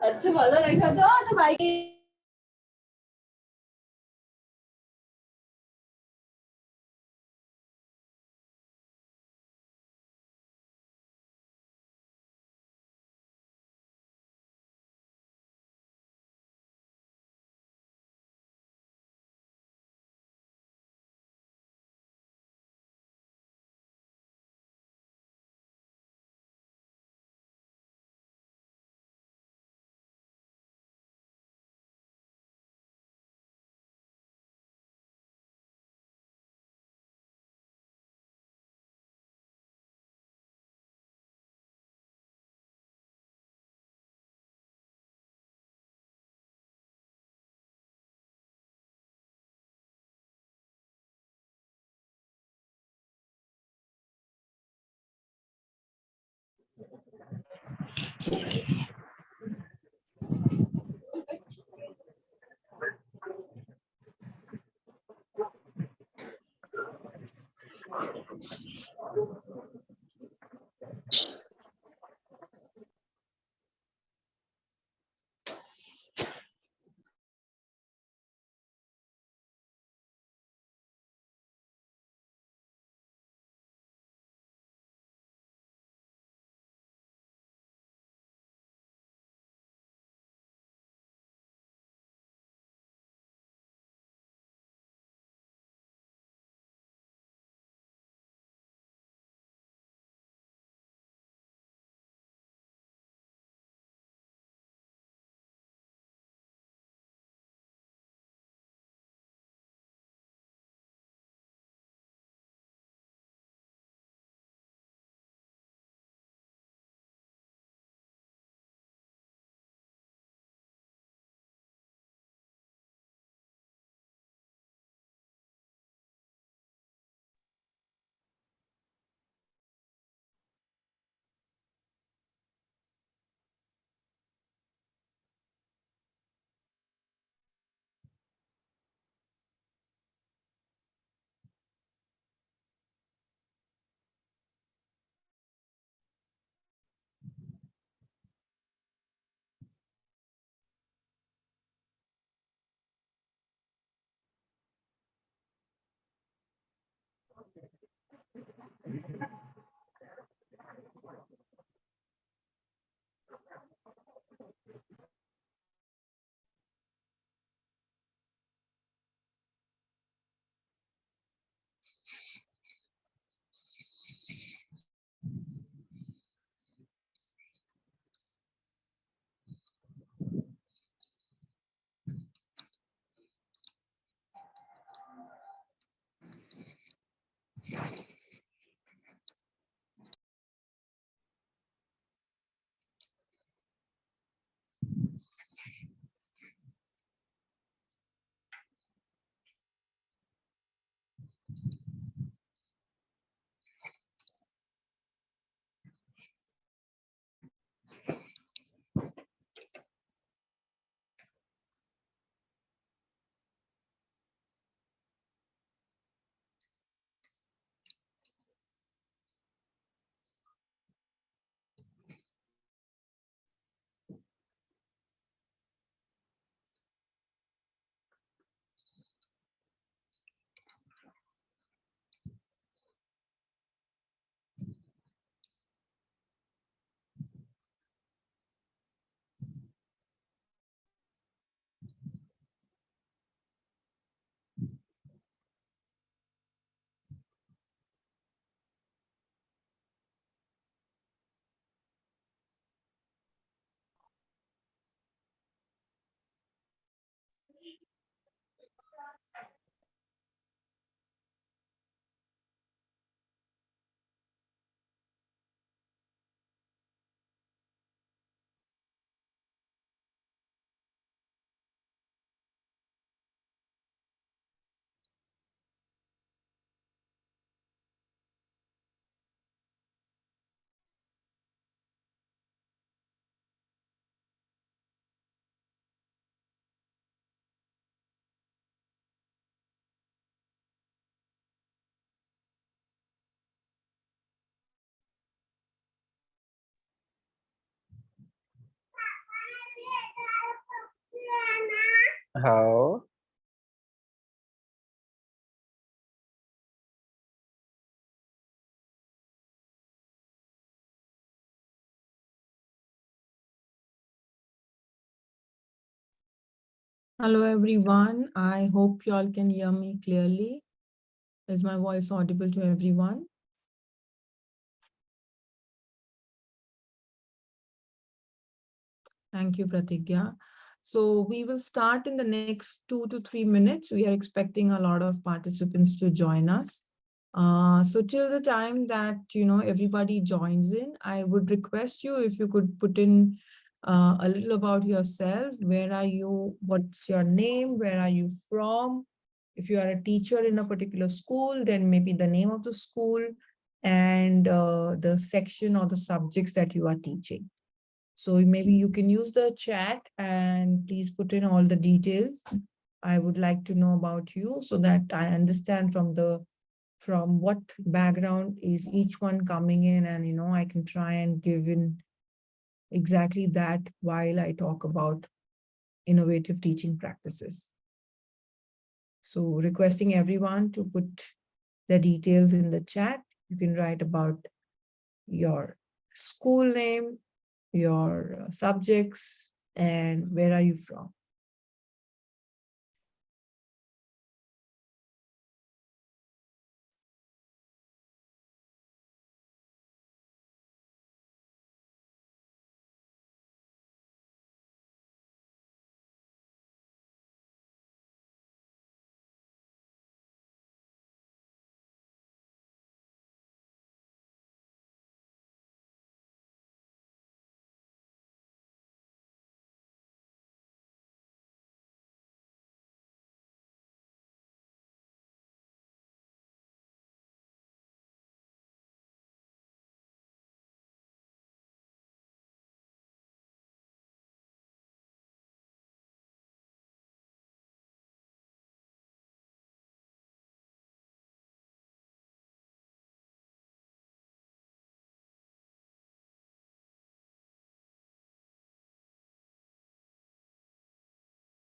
अच्छा ଭଲ ଦେଖା ତ bike How? Hello everyone. I hope you all can hear me clearly. Is my voice audible to everyone? Thank you, Pratigya. So we will start in the next 2 to 3 minutes. We are expecting a lot of participants to join us. So till the time that everybody joins in, I would request you if you could put in a little about yourself. Where are you? What's your name? Where are you from? If you are a teacher in a particular school, then maybe the name of the school and the section or the subjects that you are teaching. So maybe you can use the chat and please put in all the details. I would like to know about you so that I understand from what background is each one coming in, and I can try and give in exactly that while I talk about innovative teaching practices. So requesting everyone to put the details in the chat. You can write about your school name, your subjects, and where are you from.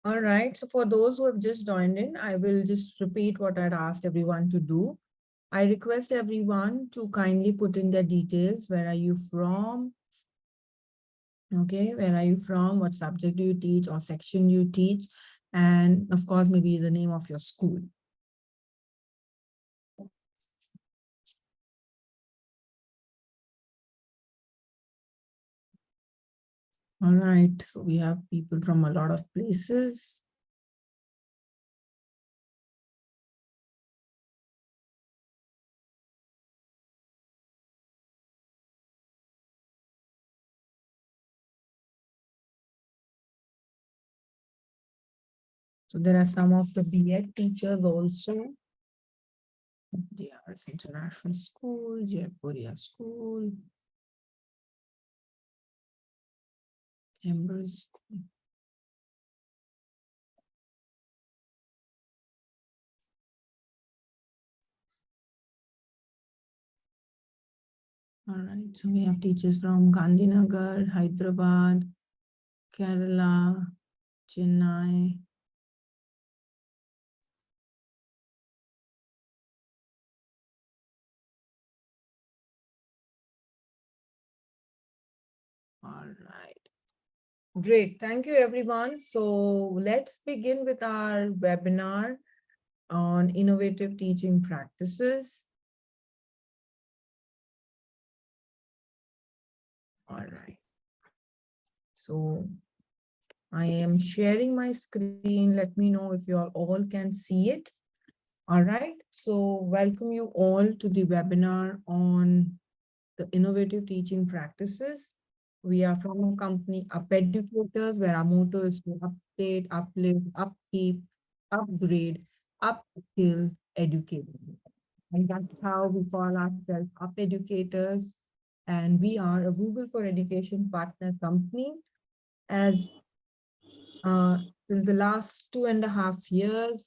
All right. So for those who have just joined in, I will just repeat what I'd asked everyone to do. I request everyone to kindly put in their details. Where are you from? Okay. Where are you from? What subject do you teach or section you teach? And of course, maybe the name of your school. All right. So we have people from a lot of places. So there are some of the B.Ed teachers also. DRS International School, Jaipuria School, Chambers School. All right, so we have teachers from Gandhinagar, Hyderabad, Kerala, Chennai. All right. Great. Thank you, everyone. So let's begin with our webinar on innovative teaching practices. All right. So I am sharing my screen. Let me know if you all can see it. All right. So welcome you all to the webinar on the innovative teaching practices. We are from a company, Up Educators, where our motto is to update, uplift, upkeep, upgrade, upskill education. And that's how we call ourselves Up Educators. And we are a Google for Education partner company. As since the last 2.5 years,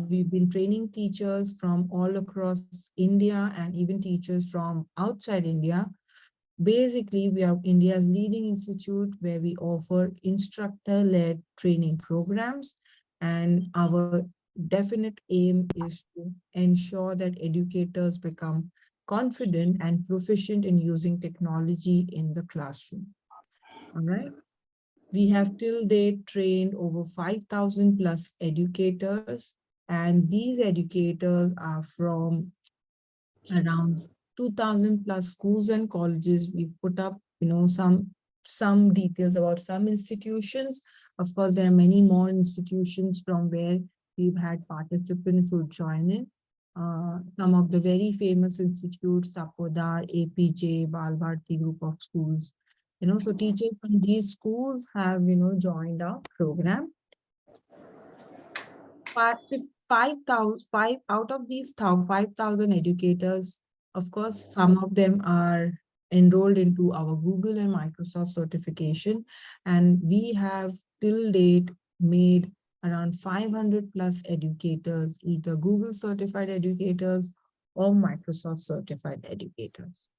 we've been training teachers from all across India and even teachers from outside India Basically, we are India's leading institute where we offer instructor-led training programs, and our definite aim is to ensure that educators become confident and proficient in using technology in the classroom. All right. We have till date trained over 5,000 plus educators, and these educators are from around 2,000 plus schools and colleges. We've put up, some details about some institutions. Of course, there are many more institutions from where we've had participants who join in. Some of the very famous institutes, Tapoda, APJ, Bal Bharti group of schools. So teachers from these schools have, joined our program. 5,000 out of these 5,000 educators, of course, some of them are enrolled into our Google and Microsoft certification. And we have till date made around 500 plus educators, either Google certified educators or Microsoft certified educators.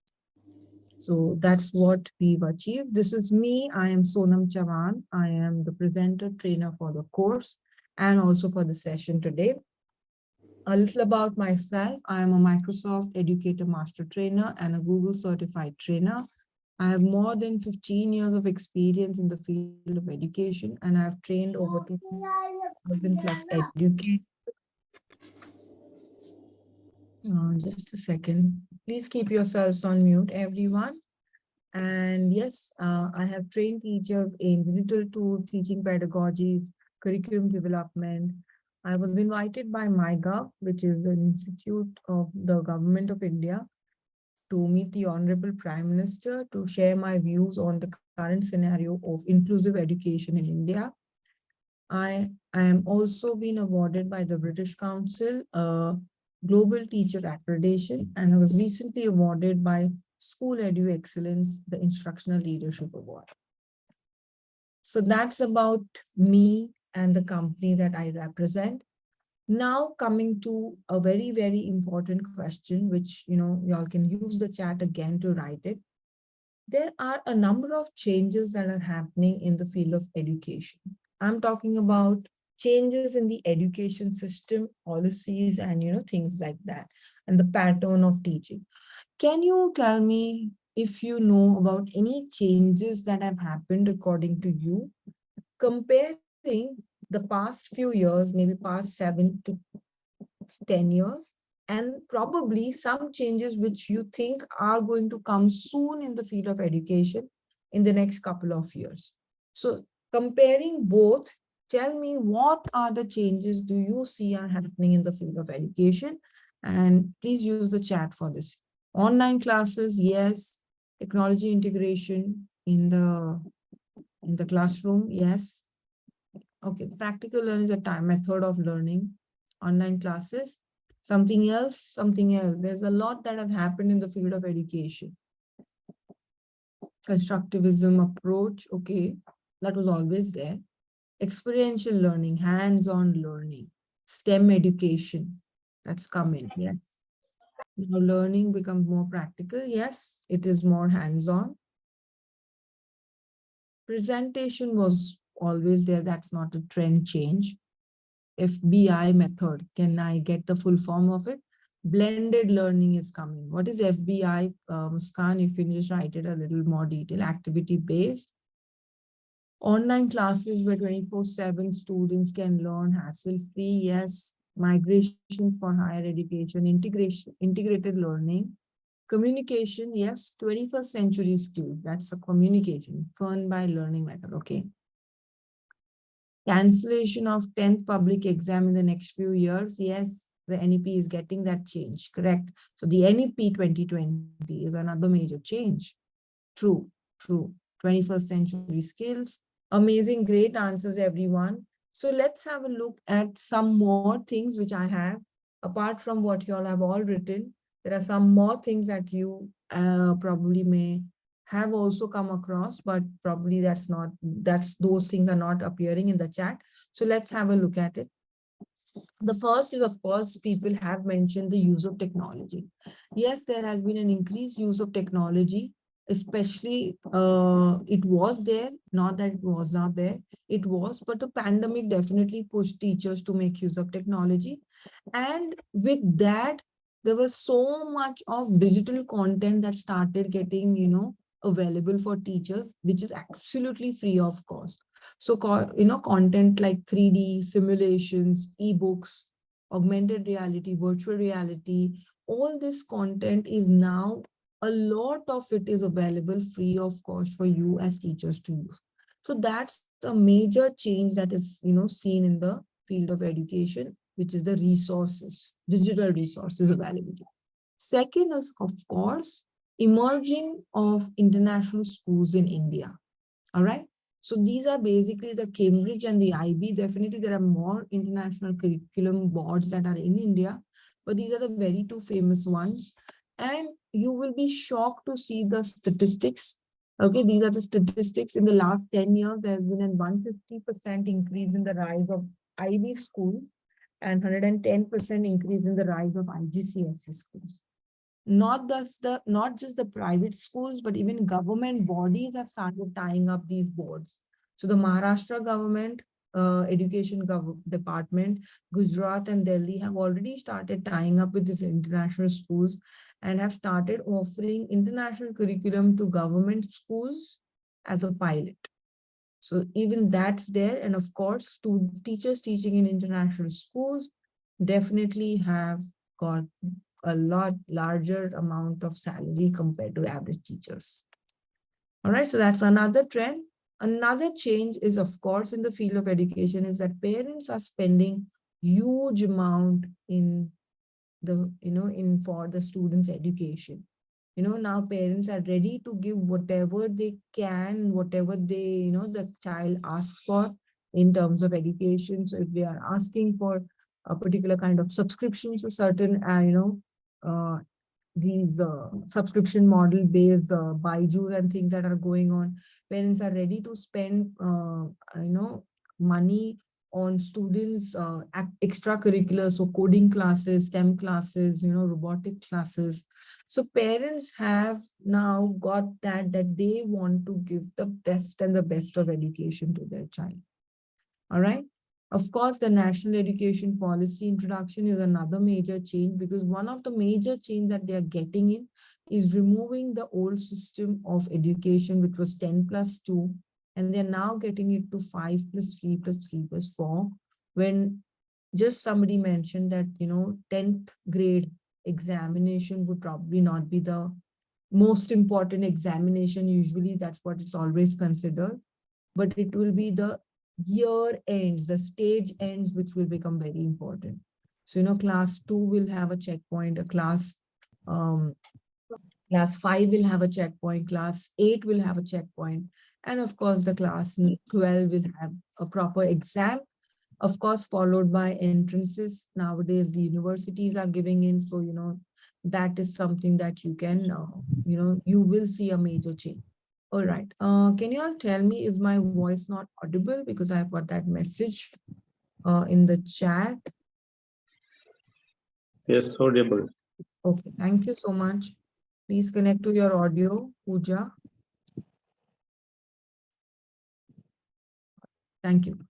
So that's what we've achieved. This is me. I am Sonam Chavan. I am the presenter trainer for the course and also for the session today. A little about myself. I am a Microsoft Educator Master Trainer and a Google Certified Trainer. I have more than 15 years of experience in the field of education, and I have trained over 2,000 plus educators. Just a second. Please keep yourselves on mute, everyone. And yes, I have trained teachers in digital tools, teaching pedagogies, curriculum development. I was invited by MyGov, which is an institute of the government of India, to meet the Honorable Prime Minister to share my views on the current scenario of inclusive education in India. I am also been awarded by the British Council Global Teacher Accreditation, and I was recently awarded by School Edu Excellence, the Instructional Leadership Award. So that's about me and the company that I represent. Now coming to a very, very important question, which, y'all can use the chat again to write it. There are a number of changes that are happening in the field of education. I'm talking about changes in the education system, policies, and, things like that, and the pattern of teaching. Can you tell me if you know about any changes that have happened according to you, comparing the past few years, maybe past 7 to 10 years, and probably some changes which you think are going to come soon in the field of education in the next couple of years? So comparing both, tell me what are the changes do you see are happening in the field of education? And please use the chat for this. Online classes, yes. Technology integration in the classroom, yes. Okay, practical learning is a time method of learning. Online classes, something else, something else. There's a lot that has happened in the field of education. Constructivism approach, okay, that was always there. Experiential learning, hands-on learning, STEM education, that's coming, yes. Now learning becomes more practical, yes, it is more hands-on. Presentation was always there, that's not a trend change. FBI method, can I get the full form of it? Blended learning is coming. What is FBI, Muskan? You can just write it a little more detail. Activity-based. Online classes where 24/7 students can learn hassle-free. Yes. Migration for higher education, integrated learning. Communication, yes. 21st century skills. That's a communication. Fun by learning method. Okay. Cancellation of 10th public exam in the next few years. Yes, the NEP is getting that change, correct? So the NEP 2020 is another major change. True, true. 21st century skills. Amazing, great answers, everyone. So let's have a look at some more things which I have. Apart from what you all have all written, there are some more things that you probably may have also come across, but probably those things are not appearing in the chat. So let's have a look at it. The first is, of course, people have mentioned the use of technology. Yes, there has been an increased use of technology especially it was there, not that it was not there, it was, but the pandemic definitely pushed teachers to make use of technology. And with that, there was so much of digital content that started getting, available for teachers, which is absolutely free of cost. So, content like 3D simulations, ebooks, augmented reality, virtual reality, all this content is now, a lot of it is available free of cost for you as teachers to use. So that's a major change that is, seen in the field of education, which is the resources, digital resources availability. Second is, of course, emerging of international schools in India. All right. So these are basically the Cambridge and the IB. Definitely, there are more international curriculum boards that are in India, but these are the very two famous ones. And you will be shocked to see the statistics. Okay, these are the statistics. In the last 10 years, there has been a 150% increase in the rise of IB schools and 110% increase in the rise of IGCSE schools. Not just the private schools, but even government bodies have started tying up these boards. So the Maharashtra government, education department, Gujarat and Delhi have already started tying up with these international schools and have started offering international curriculum to government schools as a pilot. So even that's there. And of course, teachers teaching in international schools definitely have got a lot larger amount of salary compared to average teachers. All right, so that's another trend. Another change is, of course, in the field of education is that parents are spending huge amount in the, in for the students' education. Now parents are ready to give whatever they can, whatever they, the child asks for in terms of education. So if they are asking for a particular kind of subscriptions to certain, uh, these subscription model based Byju's and things that are going on, parents are ready to spend, money on students extracurriculars, so coding classes, STEM classes, robotic classes. So parents have now got that they want to give the best and the best of education to their child. All right. Of course, the national education policy introduction is another major change, because one of the major change that they are getting in is removing the old system of education, which was 10 plus 2, and they're now getting it to 5 plus 3 plus 3 plus 4. When just somebody mentioned that, 10th grade examination would probably not be the most important examination. Usually that's what it's always considered, but it will be the year ends, the stage ends, which will become very important. So, class 2 will have a checkpoint, um, class 5 will have a checkpoint, class 8 will have a checkpoint. And of course, the class 12 will have a proper exam, of course, followed by entrances. Nowadays, the universities are giving in. So, that is something that you can, you will see a major change. All right. Can you all tell me, is my voice not audible? Because I've got that message in the chat. Yes, audible. Okay, thank you so much. Please connect to your audio, Pooja. Thank you.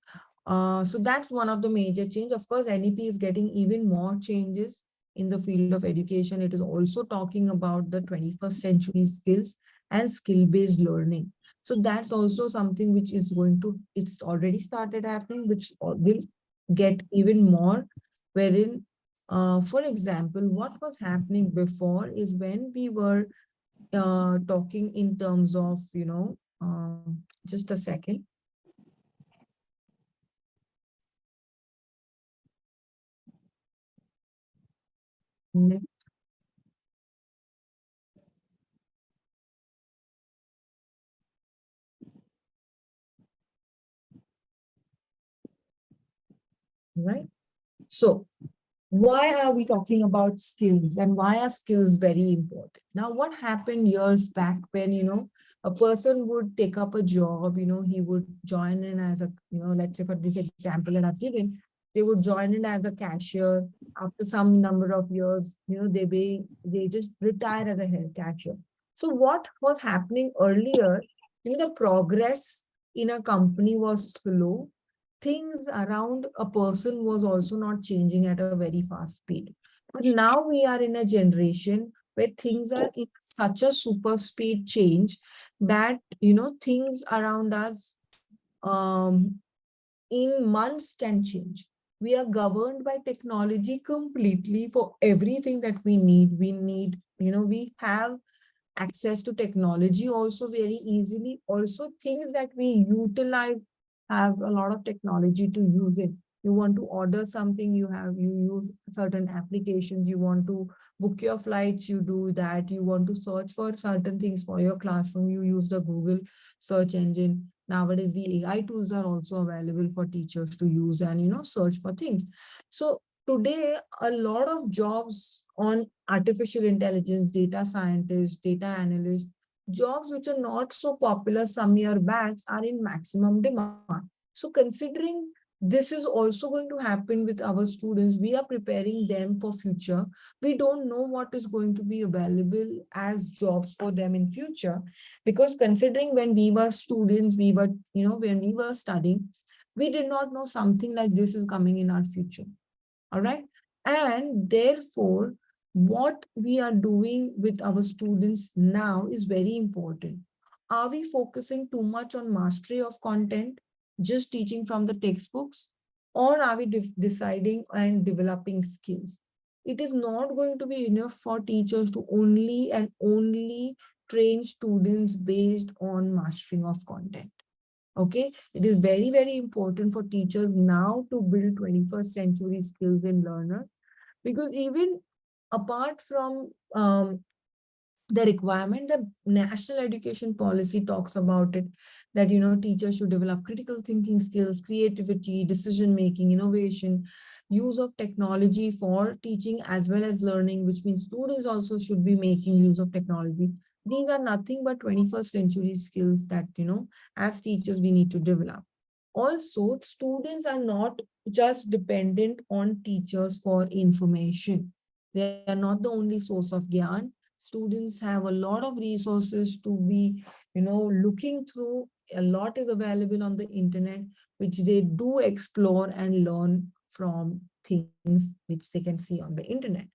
So that's one of the major change. Of course, NEP is getting even more changes in the field of education. It is also talking about the 21st century skills and skill-based learning. So that's also something which is going to, it's already started happening, which will get even more, wherein, for example, what was happening before is when we were talking in terms of, just a second. Right? So why are we talking about skills, and why are skills very important? Now, what happened years back when, a person would take up a job, he would join in as a, let's say for this example that I've given, they would join in as a cashier. After some number of years, they just retire as a head cashier. So what was happening earlier, the progress in a company was slow. Things around a person was also not changing at a very fast speed. But now we are in a generation where things are in such a super speed change that, things around us um, in months can change. We are governed by technology completely for everything that we need. We have access to technology also very easily. Also, things that we utilize have a lot of technology to use it. You want to order something, you use certain applications. You want to book your flights, you do that. You want to search for certain things for your classroom, you use the Google search engine. Nowadays, the AI tools are also available for teachers to use and search for things. So today, a lot of jobs on artificial intelligence, data scientists, data analysts, jobs which are not so popular some year back are in maximum demand. So considering this is also going to happen with our students, we are preparing them for future. We don't know what is going to be available as jobs for them in future, because considering when we were students, when we were studying, we did not know something like this is coming in our future. All right. And therefore, what we are doing with our students now is very important. Are we focusing too much on mastery of content, just teaching from the textbooks, or are we deciding and developing skills? It is not going to be enough for teachers to only and only train students based on mastering of content. Okay, it is very, very important for teachers now to build 21st century skills in learners, because even apart from the requirement, the national education policy talks about it, that teachers should develop critical thinking skills, creativity, decision making, innovation, use of technology for teaching as well as learning, which means students also should be making use of technology. These are nothing but 21st century skills that as teachers we need to develop. Also, students are not just dependent on teachers for information. They are not the only source of gyan. Students have a lot of resources to be, looking through. A lot is available on the internet, which they do explore and learn from things which they can see on the internet.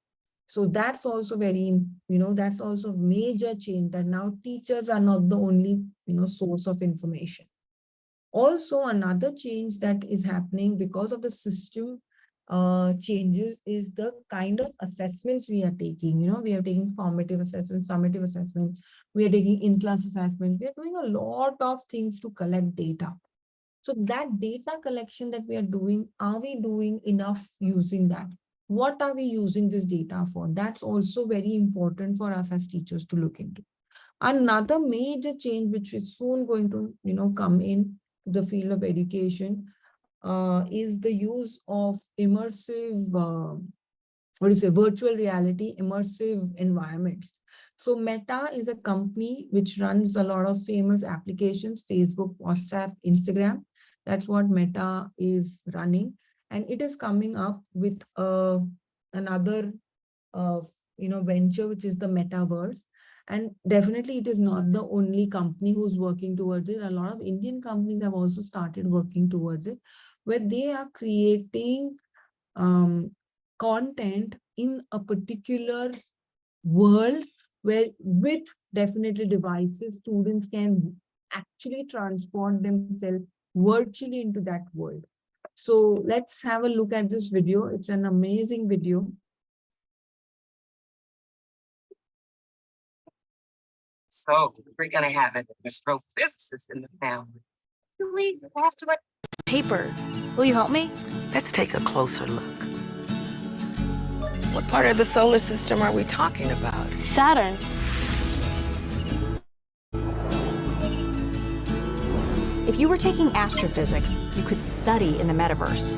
So that's also that's also major change, that now teachers are not the only, source of information. Also, another change that is happening because of the system changes is the kind of assessments we are taking. We are taking formative assessments, summative assessments, we are taking in-class assessments. We are doing a lot of things to collect data. So that data collection that we are doing, are we doing enough using that? What are we using this data for? That's also very important for us as teachers to look into. Another major change which is soon going to, come in the field of education is the use of immersive, virtual reality, immersive environments. So Meta is a company which runs a lot of famous applications, Facebook, WhatsApp, Instagram. That's what Meta is running. And it is coming up with another venture, which is the metaverse. And definitely it is not the only company who's working towards it. A lot of Indian companies have also started working towards it, where they are creating content in a particular world, where with definitely devices, students can actually transport themselves virtually into that world. So let's have a look at this video. It's an amazing video. So we're gonna have an astrophysicist in the family. We have to Paper. Will you help me? Let's take a closer look. What part of the solar system are we talking about? Saturn. If you were taking astrophysics, you could study in the metaverse.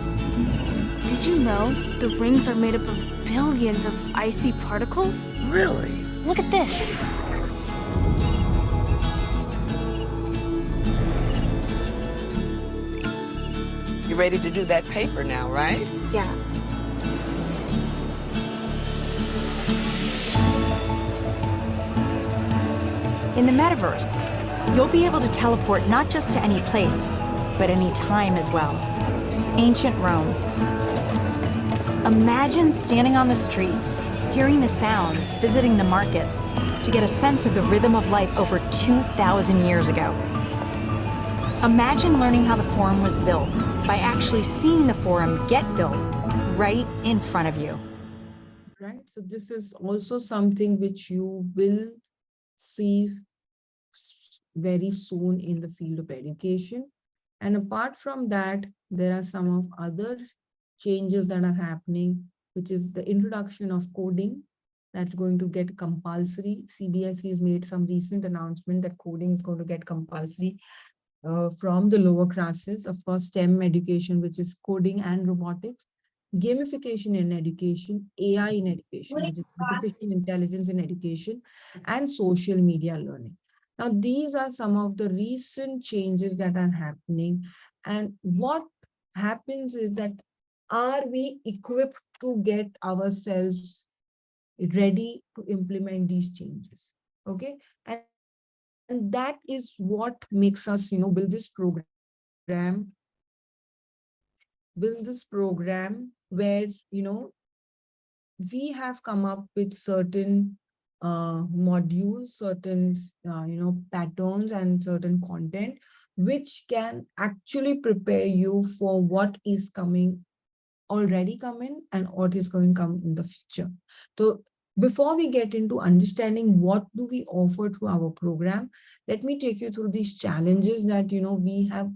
Did you know the rings are made up of billions of icy particles? Really? Look at this. You ready to do that paper now, right? Yeah. In the metaverse, you'll be able to teleport not just to any place, but any time as well. Ancient Rome. Imagine standing on the streets, hearing the sounds, visiting the markets, to get a sense of the rhythm of life over 2,000 years ago. Imagine learning how the Forum was built by actually seeing the Forum get built right in front of you. Right, so this is also something which you will see very soon in the field of education. And apart from that, there are some of other changes that are happening, which is the introduction of coding that's going to get compulsory. CBSE has made some recent announcement that coding is going to get compulsory from the lower classes. Of course, STEM education, which is coding and robotics, gamification in education, AI in education, which is artificial intelligence in education, and social media learning. Now, these are some of the recent changes that are happening. And what happens is that, are we equipped to get ourselves ready to implement these changes? Okay. And that is what makes us, build this program where, we have come up with certain modules, certain, patterns and certain content, which can actually prepare you for what is already coming and what is going to come in the future. So before we get into understanding what do we offer through our program, let me take you through these challenges that, we have,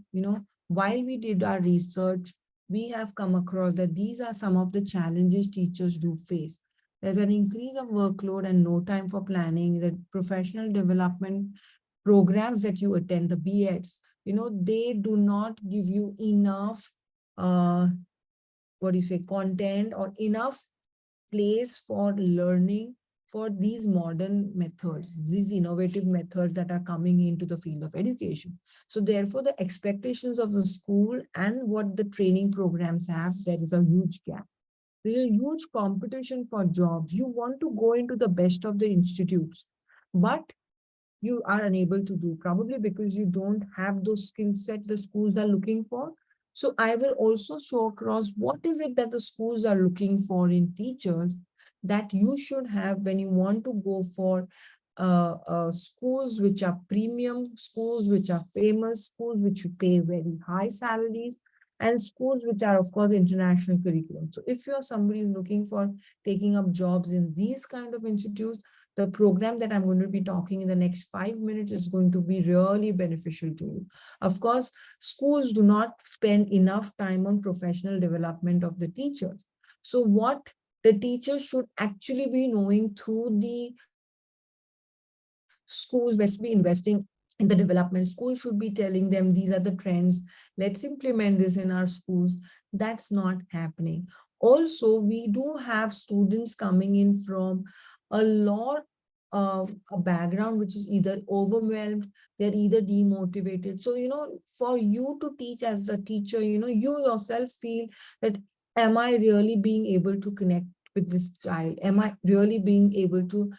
while we did our research, we have come across that these are some of the challenges teachers do face. There's an increase of workload and no time for planning. The professional development programs that you attend, the BEds, they do not give you enough, content or enough place for learning for these modern methods, these innovative methods that are coming into the field of education. So therefore, the expectations of the school and what the training programs have, there is a huge gap. There's a huge competition for jobs. You want to go into the best of the institutes, but you are unable to do, probably because you don't have those skill sets the schools are looking for. So I will also show across what is it that the schools are looking for in teachers that you should have when you want to go for schools which are premium, schools which are famous, schools which you pay very high salaries, and schools which are, of course, international curriculum. So if you're somebody who's looking for taking up jobs in these kind of institutes, the program that I'm going to be talking in the next 5 minutes is going to be really beneficial to you. Of course, schools do not spend enough time on professional development of the teachers. So what the teachers should actually be knowing through the schools, let's be investing in the development. Schools should be telling them these are the trends. Let's implement this in our schools. That's not happening. Also, we do have students coming in from a lot of a background which is either overwhelmed, they're either demotivated. So, for you to teach as a teacher, you yourself feel that, am I really being able to connect with this child? Am I really being able to,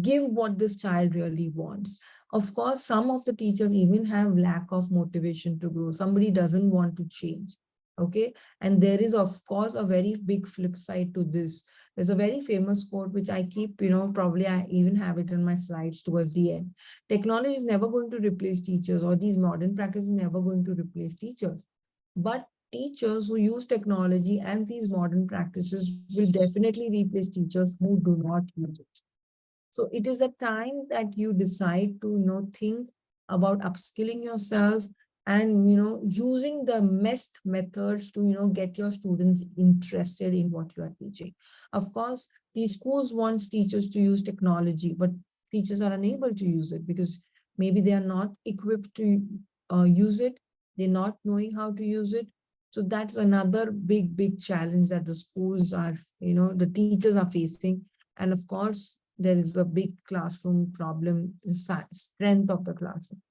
give what this child really wants? Of course, some of the teachers even have lack of motivation to grow. Somebody doesn't want to change. Okay. And there is, of course, a very big flip side to this. There's a very famous quote, which I keep, probably I even have it in my slides towards the end. Technology is never going to replace teachers, or these modern practices never going to replace teachers. But teachers who use technology and these modern practices will definitely replace teachers who do not use it. So it is a time that you decide to, think about upskilling yourself and, using the best methods to, get your students interested in what you are teaching. Of course, these schools want teachers to use technology, but teachers are unable to use it because maybe they are not equipped to use it. They're not knowing how to use it. So that's another big challenge that the schools are, the teachers are facing. And of course, there is a big classroom problem, the strength of the classroom.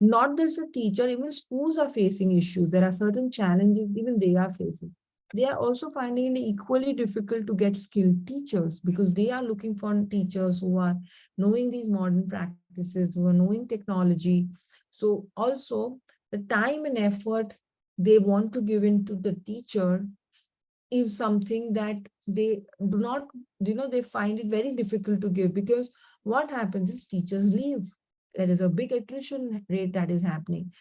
Not just the teacher, even schools are facing issues. There are certain challenges even they are facing. They are also finding it equally difficult to get skilled teachers because they are looking for teachers who are knowing these modern practices practices, who are knowing technology. So also the time and effort they want to give into the teacher is something that they do not, they find it very difficult to give, because what happens is teachers leave. There is a big attrition rate that is happening.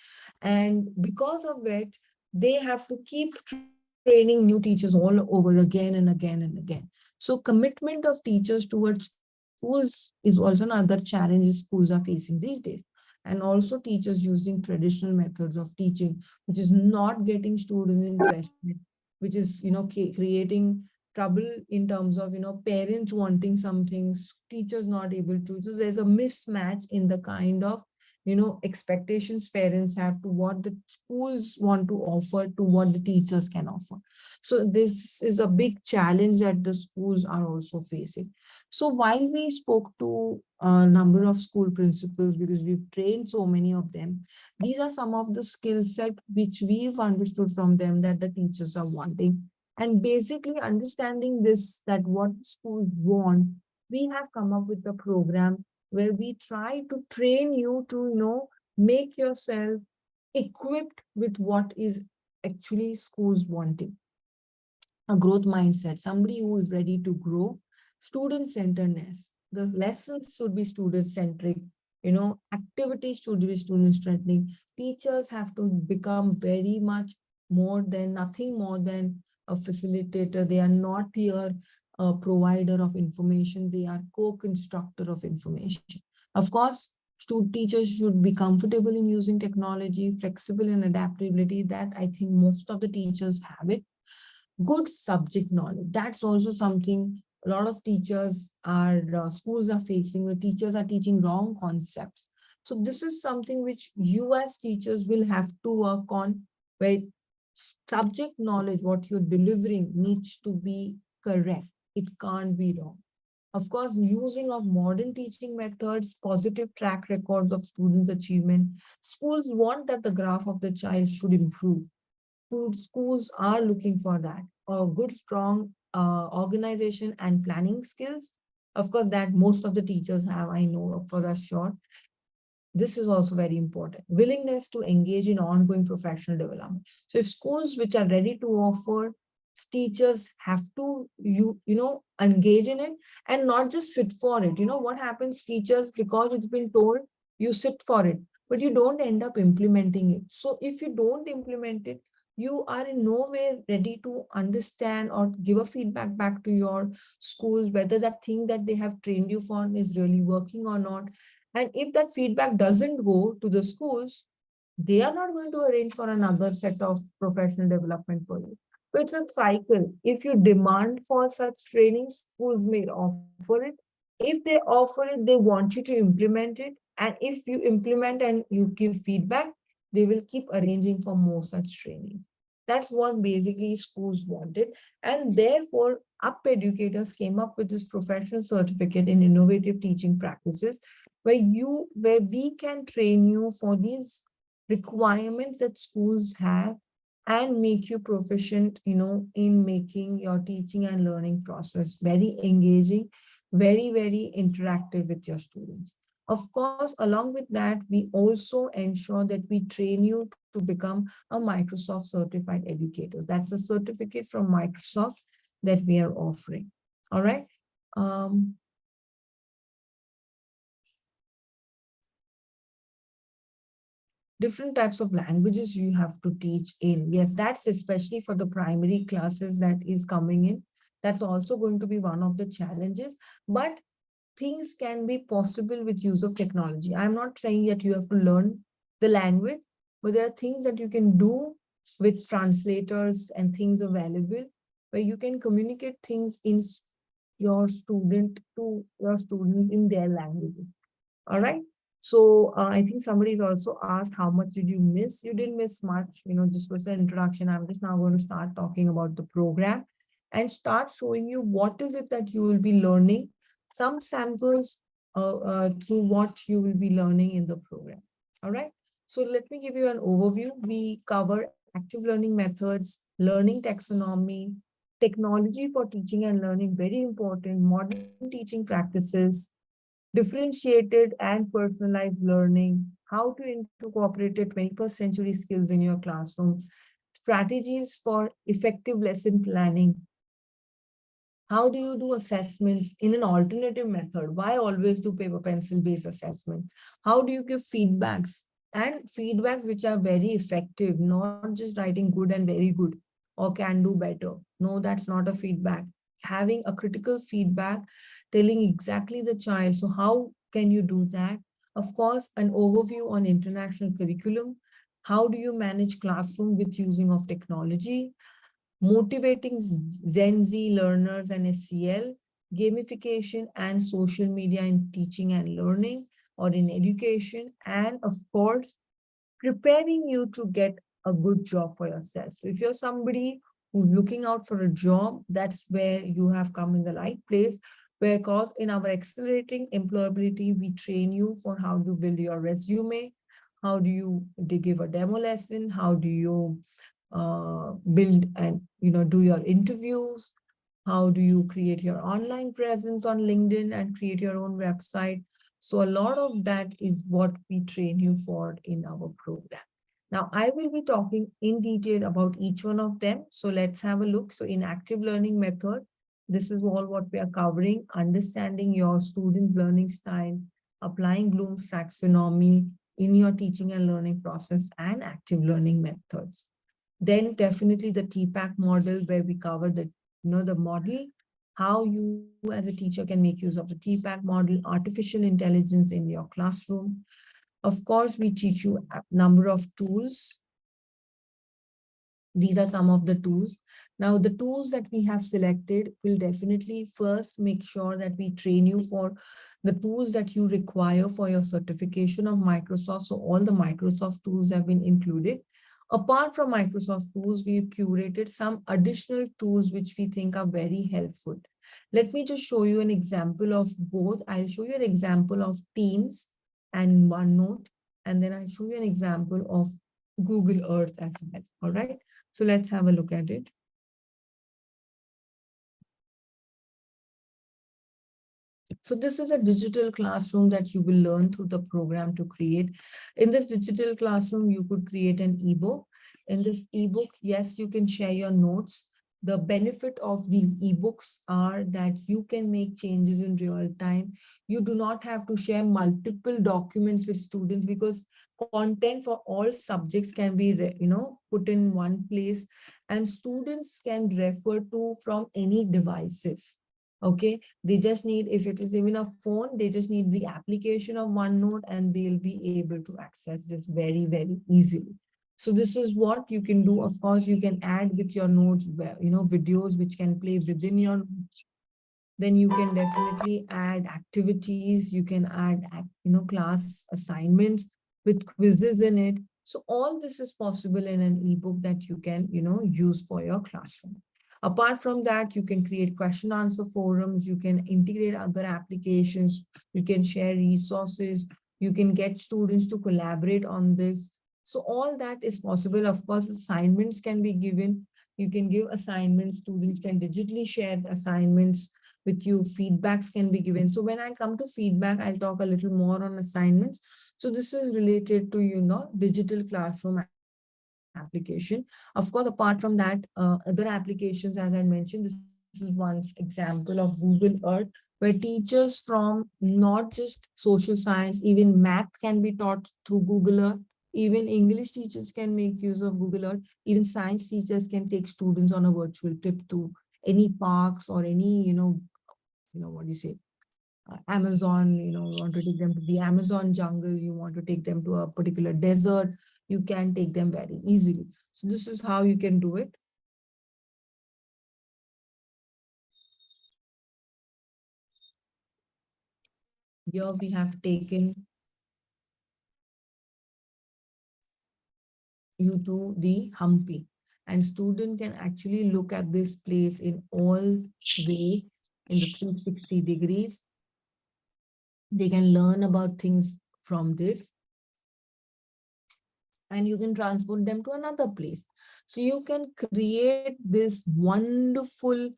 And because of it, they have to keep training new teachers all over again and again and again. So commitment of teachers towards schools is also another challenge schools are facing these days. And also teachers using traditional methods of teaching, which is not getting students interested, which is, creating trouble in terms of, parents wanting some things, teachers not able to. So there's a mismatch in the kind of, expectations parents have to what the schools want to offer to what the teachers can offer. So this is a big challenge that the schools are also facing. So while we spoke to a number of school principals, because we've trained so many of them, these are some of the skill set which we've understood from them that the teachers are wanting. And basically understanding this, that what schools want, we have come up with a program where we try to train you to, make yourself equipped with what is actually schools wanting. A growth mindset, somebody who is ready to grow, student centeredness. The lessons should be student centric, activities should be student centric. Teachers have to become very much more than, nothing more than a facilitator. They are not here a provider of information, they are co-constructor of information. Of course, teachers should be comfortable in using technology, flexible in adaptability. That I think most of the teachers have it. Good subject knowledge. That's also something a lot of teachers are, schools are facing, where teachers are teaching wrong concepts. So this is something which you as teachers will have to work on, where subject knowledge, what you're delivering needs to be correct. It can't be wrong. Of course, using of modern teaching methods, positive track records of students' achievement. Schools want that the graph of the child should improve. Schools are looking for that. A good, strong organization and planning skills. Of course, that most of the teachers have, I know for that sure. This is also very important. Willingness to engage in ongoing professional development. So if schools which are ready to offer, teachers have to, engage in it and not just sit for it. What happens, teachers, because it's been told, you sit for it, but you don't end up implementing it. So if you don't implement it, you are in no way ready to understand or give a feedback back to your schools, whether that thing that they have trained you for is really working or not. And if that feedback doesn't go to the schools, they are not going to arrange for another set of professional development for you. So it's a cycle. If you demand for such training, schools may offer it. If they offer it, they want you to implement it. And if you implement and you give feedback, they will keep arranging for more such trainings. That's what basically schools wanted. And therefore, UP educators came up with this professional certificate in innovative teaching practices, where we can train you for these requirements that schools have and make you proficient, in making your teaching and learning process very engaging, very, very interactive with your students. Of course, along with that, we also ensure that we train you to become a Microsoft certified educator. That's a certificate from Microsoft that we are offering. All right. Different types of languages you have to teach in. Yes, that's especially for the primary classes that is coming in. That's also going to be one of the challenges, but things can be possible with use of technology. I'm not saying that you have to learn the language, but there are things that you can do with translators and things available where you can communicate things in your student to your student in their languages. All right. So I think somebody's also asked, how much did you miss? You didn't miss much, just was the introduction. I'm just now going to start talking about the program and start showing you what is it that you will be learning, some samples through what you will be learning in the program. All right. So let me give you an overview. We cover active learning methods, learning taxonomy, technology for teaching and learning, very important, modern teaching practices, differentiated and personalized learning, how to incorporate 21st century skills in your classroom, strategies for effective lesson planning. How do you do assessments in an alternative method? Why always do paper pencil based assessments? How do you give feedbacks and feedbacks which are very effective, not just writing good and very good or can do better? No, that's not a feedback. Having a critical feedback, telling exactly the child. So how can you do that? Of course, an overview on international curriculum. How do you manage classroom with using of technology? Motivating Gen Z learners and SCL, gamification and social media in teaching and learning or in education, and of course, preparing you to get a good job for yourself. So if you're somebody who's looking out for a job, that's where you have come in the right place, because in our accelerating employability, we train you for how to build your resume, how do you give a demo lesson, how do you build and do your interviews, how do you create your online presence on LinkedIn and create your own website. So a lot of that is what we train you for in our program. Now I will be talking in detail about each one of them, so let's have a look. So in active learning method, this is all what we are covering: understanding your student learning style, applying Bloom's taxonomy in your teaching and learning process, and active learning methods. Then definitely the TPACK model, where we cover the model, how you as a teacher can make use of the TPACK model, artificial intelligence in your classroom. Of course, we teach you a number of tools. These are some of the tools. Now, the tools that we have selected will definitely first make sure that we train you for the tools that you require for your certification of Microsoft. So all the Microsoft tools have been included. Apart from Microsoft tools, we've curated some additional tools which we think are very helpful. Let me just show you an example of both. I'll show you an example of Teams and OneNote, and then I'll show you an example of Google Earth as well. All right. So let's have a look at it. So this is a digital classroom that you will learn through the program to create. In this digital classroom, you could create an ebook. In this ebook, yes, you can share your notes. The benefit of these ebooks are that you can make changes in real time. You do not have to share multiple documents with students, because content for all subjects can be put in one place, and students can refer to from any devices. Okay, they just need, if it is even a phone, they just need the application of OneNote and they'll be able to access this very, very easily. So this is what you can do. Of course, you can add with your notes, videos which can play within your notes. Then you can definitely add activities. You can add, class assignments with quizzes in it. So all this is possible in an ebook that you can, use for your classroom. Apart from that, you can create question answer forums, you can integrate other applications, you can share resources, you can get students to collaborate on this. So all that is possible. Of course, assignments can be given. You can give assignments, students can digitally share assignments with you, feedbacks can be given. So when I come to feedback, I'll talk a little more on assignments. So this is related to, digital classroom application. Of course, apart from that, other applications, as I mentioned, this is one example of Google Earth, where teachers from not just social science, even math can be taught through Google Earth. Even English teachers can make use of Google Earth. Even science teachers can take students on a virtual trip to any parks or any, what do you say, Amazon, you want to take them to the Amazon jungle, you want to take them to a particular desert, you can take them very easily. So this is how you can do it. Here we have taken you to the Hampi, and student can actually look at this place in all ways, in the 360 degrees. They can learn about things from this, and you can transport them to another place. So you can create this wonderful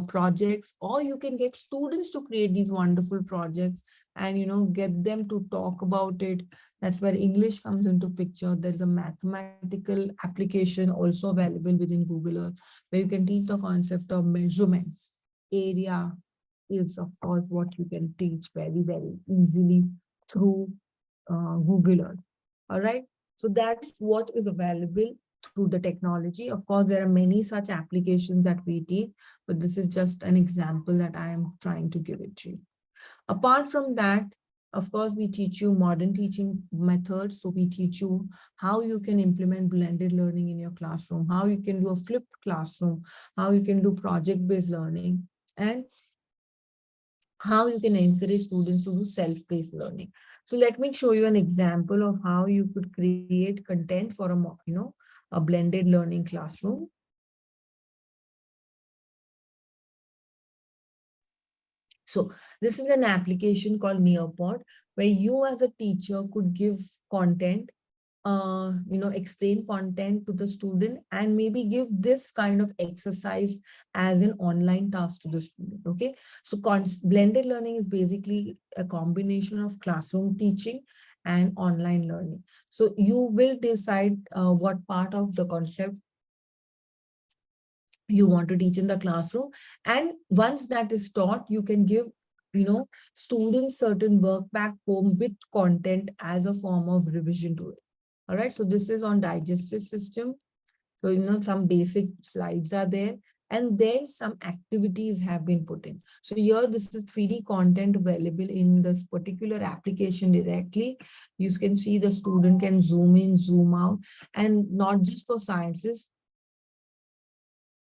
projects, or you can get students to create these wonderful projects and, get them to talk about it. That's where English comes into picture. There's a mathematical application also available within Google Earth, where you can teach the concept of measurements. Area is, of course, what you can teach very, very easily through Google Earth. All right. So that's what is available through the technology. Of course, there are many such applications that we teach, but this is just an example that I am trying to give it to you. Apart from that, of course, we teach you modern teaching methods. So we teach you how you can implement blended learning in your classroom, how you can do a flipped classroom, how you can do project-based learning, and how you can encourage students to do self-paced learning. So let me show you an example of how you could create content for a blended learning classroom. So this is an application called Nearpod, where you as a teacher could give content, explain content to the student, and maybe give this kind of exercise as an online task to the student. Okay, so blended learning is basically a combination of classroom teaching and online learning. So you will decide what part of the concept you want to teach in the classroom, and once that is taught, you can give students certain work back home with content as a form of revision to it. All right, so this is on digestive system. So some basic slides are there, and then some activities have been put in. So here this is 3D content available in this particular application directly. You can see the student can zoom in, zoom out, and not just for sciences,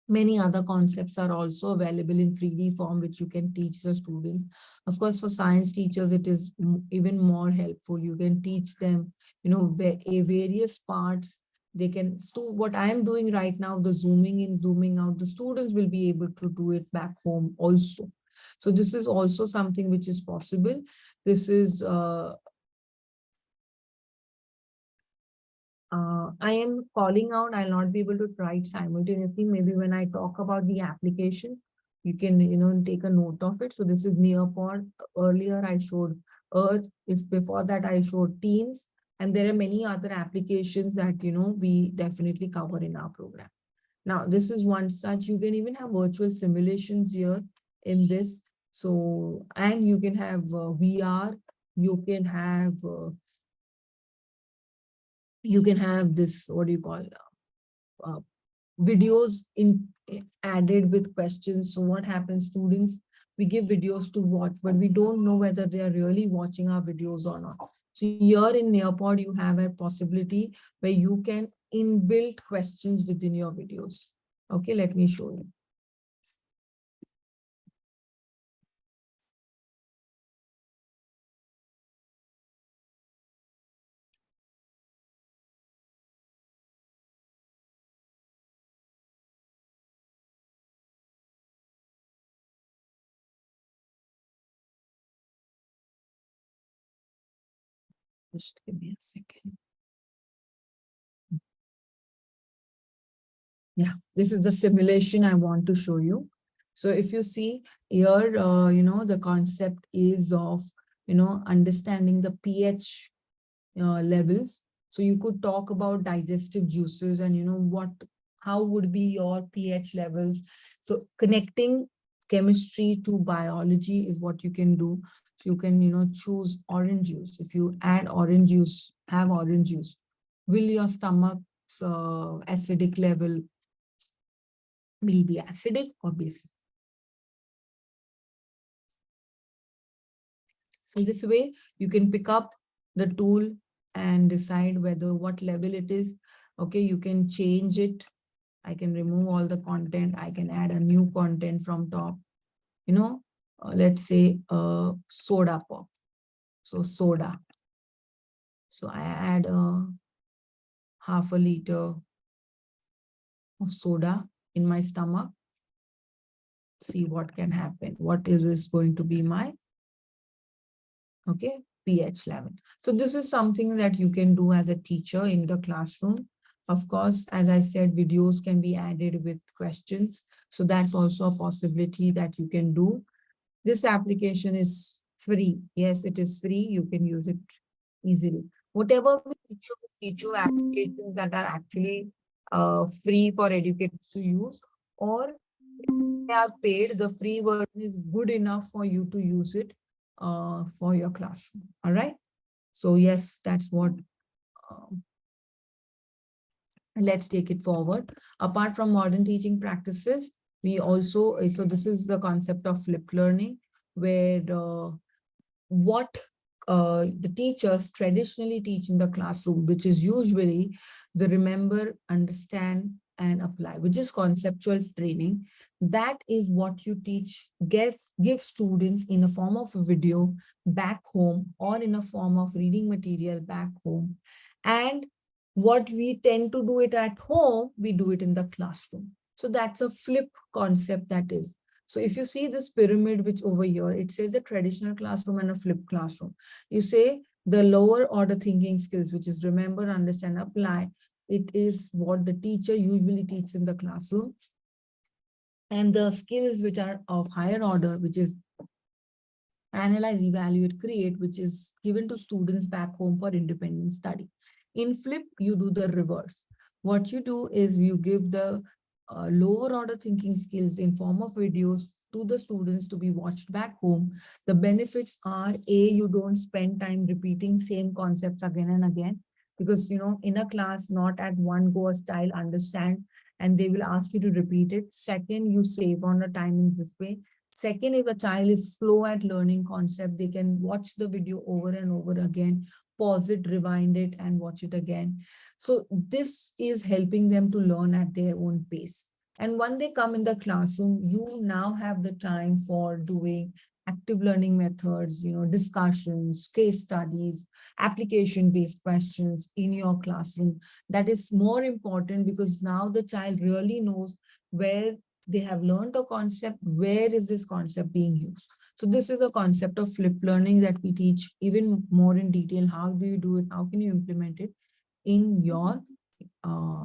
many other concepts are also available in 3D form, which you can teach the students. Of course, for science teachers, it is even more helpful. You can teach them, various parts. They can do what I am doing right now, the zooming in, zooming out. The students will be able to do it back home also. So this is also something which is possible. This is I am calling out. I'll not be able to write simultaneously. Maybe when I talk about the application, you can, take a note of it. So this is Nearpod. Earlier I showed Earth. Before that I showed Teams. And there are many other applications that, we definitely cover in our program. Now, this is one such. You can even have virtual simulations here in this. So, and you can have VR. You can have this, what do you call, videos added with questions. So what happens, students, we give videos to watch, but we don't know whether they are really watching our videos or not. So here in Nearpod, you have a possibility where you can inbuilt questions within your videos. Okay, let me show you. Just give me a second. Yeah, this is the simulation I want to show you. So if you see here, the concept is of, understanding the pH levels. So you could talk about digestive juices and, how would be your pH levels. So connecting chemistry to biology is what you can do. So you can, choose orange juice. If you add orange juice, have orange juice, will your stomach's acidic level will be acidic or basic? So this way you can pick up the tool and decide whether what level it is. Okay, you can change it. I can remove all the content. I can add a new content from top. Let's say soda pop. So soda. So I add half a liter of soda in my stomach. See what can happen. What is going to be my pH level. So this is something that you can do as a teacher in the classroom. Of course, as I said, videos can be added with questions. So that's also a possibility that you can do. This application is free. Yes, it is free. You can use it easily. Whatever we teach you applications that are actually free for educators to use, or they are paid, the free version is good enough for you to use it for your classroom. All right. So yes, that's what. Let's take it forward. Apart from modern teaching practices, we also, so this is the concept of flipped learning, where what the teachers traditionally teach in the classroom, which is usually the remember, understand, and apply, which is conceptual training. That is what you teach, give students in a form of a video back home or in a form of reading material back home. And what we tend to do it at home, we do it in the classroom. So that's a flip concept that is. So if you see this pyramid, which over here, it says a traditional classroom and a flipped classroom. You say the lower order thinking skills, which is remember, understand, apply. It is what the teacher usually teaches in the classroom. And the skills which are of higher order, which is analyze, evaluate, create, which is given to students back home for independent study. In flip, you do the reverse. What you do is you give the lower order thinking skills in form of videos to the students to be watched back home. The benefits are, A, you don't spend time repeating same concepts again and again, because, you know, in a class, not at one go a style understand, and they will ask you to repeat it. Second, you save on the time in this way. Second, if a child is slow at learning concept, they can watch the video over and over again, pause it, rewind it, and watch it again. So this is helping them to learn at their own pace. And when they come in the classroom, you now have the time for doing active learning methods, you know, discussions, case studies, application-based questions in your classroom. That is more important because now the child really knows where they have learned a concept, where is this concept being used? So this is a concept of flipped learning that we teach even more in detail. How do you do it? How can you implement it in your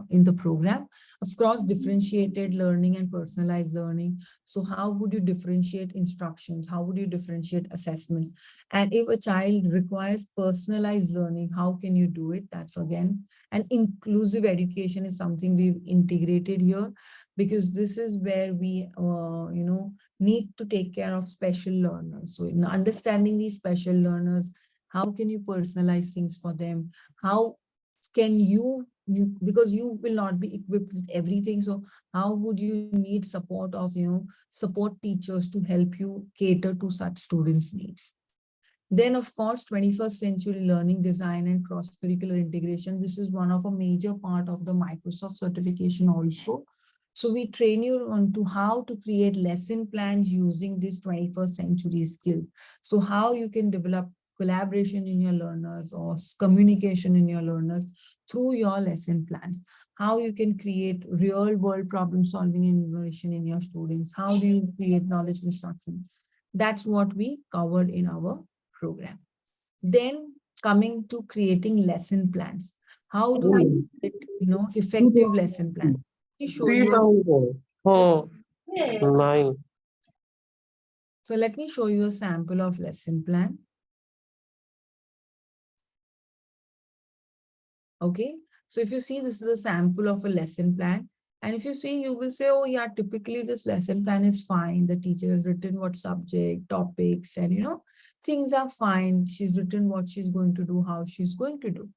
in the program? Of course, differentiated learning and personalized learning. So how would you differentiate instructions? How would you differentiate assessment? And if a child requires personalized learning, how can you do it? That's again, and inclusive education is something we've integrated here, because this is where we, you know, need to take care of special learners. So in understanding these special learners, how can you personalize things for them? How can you, because you will not be equipped with everything. So how would you need support of, you know, support teachers to help you cater to such students' needs? Then, of course, 21st century learning design and cross-curricular integration. This is one of a major part of the Microsoft certification also. So we train you on to how to create lesson plans using this 21st century skill. So how you can develop collaboration in your learners or communication in your learners through your lesson plans. How you can create real world problem solving innovation in your students. How do you create knowledge instruction? That's what we covered in our program. Then coming to creating lesson plans. How do we create, you know, effective lesson plans? Let me show you. Nine. So let me show you a sample of lesson plan. Okay, so if you see, this is a sample of a lesson plan. And if you see, you will say, oh yeah, typically this lesson plan is fine. The teacher has written what subject, topics, and you know, things are fine. She's written what she's going to do, how she's going to do.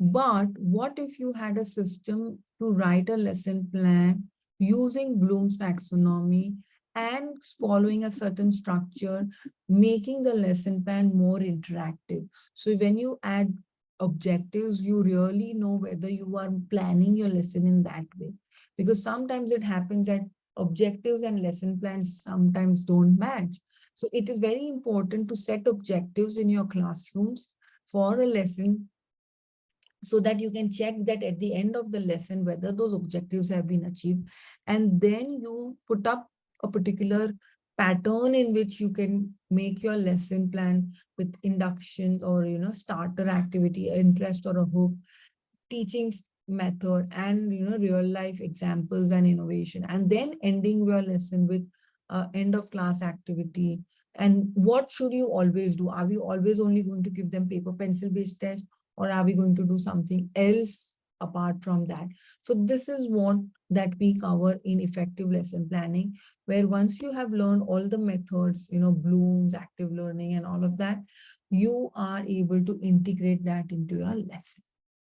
But what if you had a system to write a lesson plan using Bloom's taxonomy and following a certain structure, making the lesson plan more interactive? So when you add objectives, you really know whether you are planning your lesson in that way. Because sometimes it happens that objectives and lesson plans sometimes don't match. So it is very important to set objectives in your classrooms for a lesson, so that you can check that at the end of the lesson, whether those objectives have been achieved. And then you put up a particular pattern in which you can make your lesson plan with inductions or, you know, starter activity, interest or a hook, teaching method and real life examples and innovation, and then ending your lesson with end of class activity. And what should you always do? Are we always only going to give them paper pencil based test, or are we going to do something else apart from that? So this is what that we cover in effective lesson planning, where once you have learned all the methods, Bloom's, active learning and all of that, you are able to integrate that into your lesson.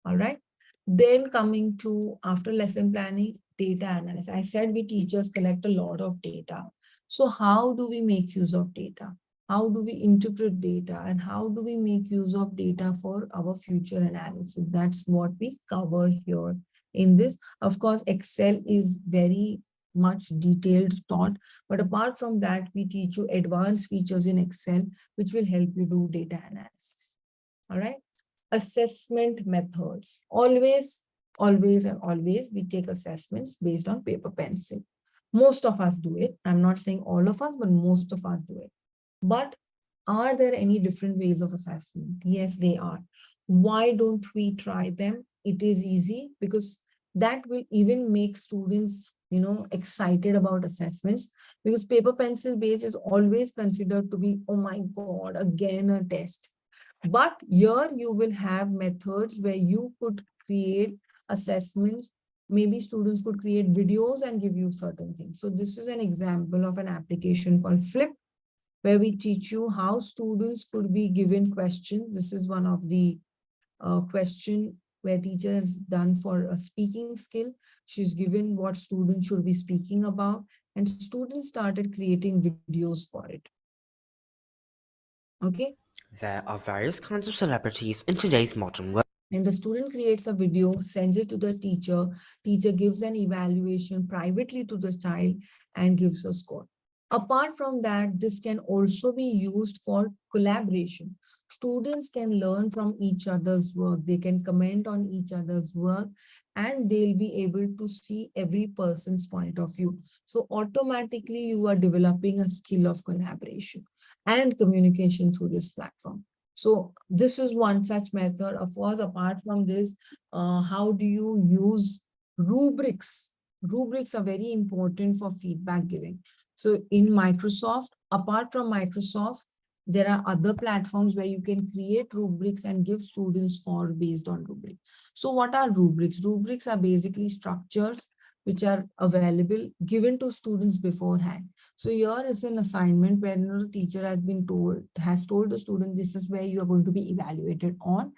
All right. Then coming to after lesson planning, data analysis. I said we teachers collect a lot of data. So how do we make use of data? How do we interpret data, and how do we make use of data for our future analysis? That's what we cover here in this. Of course, Excel is very much detailed taught, but apart from that, we teach you advanced features in Excel, which will help you do data analysis. All right. Assessment methods. Always, and always, we take assessments based on paper pencil. Most of us do it. I'm not saying all of us, but most of us do it. But are there any different ways of assessment? Yes, they are. Why don't we try them? It is easy, because that will even make students, excited about assessments, because paper pencil based is always considered to be, oh my God, again a test. But here you will have methods where you could create assessments. Maybe students could create videos and give you certain things. So this is an example of an application called Flip, where we teach you how students could be given questions. This is one of the question where teacher has done for a speaking skill. She's given what students should be speaking about, and students started creating videos for it. Okay. There are various kinds of celebrities in today's modern world. And the student creates a video, sends it to the teacher. Teacher gives an evaluation privately to the child and gives a score. Apart from that, this can also be used for collaboration. Students can learn from each other's work. They can comment on each other's work, and they'll be able to see every person's point of view. So automatically you are developing a skill of collaboration and communication through this platform. So this is one such method. Of course, apart from this, how do you use rubrics? Rubrics are very important for feedback giving. So in Microsoft, apart from Microsoft, there are other platforms where you can create rubrics and give students score based on rubrics. So what are rubrics? Rubrics are basically structures which are available, given to students beforehand. So here is an assignment where the teacher has told the student, this is where you are going to be evaluated on.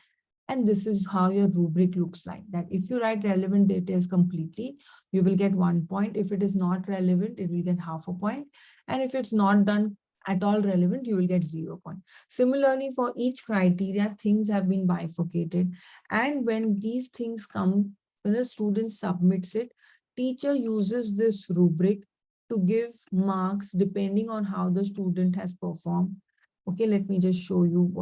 And this is how your rubric looks like. That if you write relevant details completely, you will get 1 point. If it is not relevant, it will get half a point. And if it's not done at all relevant, you will get 0 point. Similarly, for each criteria, things have been bifurcated. And when these things come, when the student submits it, teacher uses this rubric to give marks depending on how the student has performed. Okay, let me just show you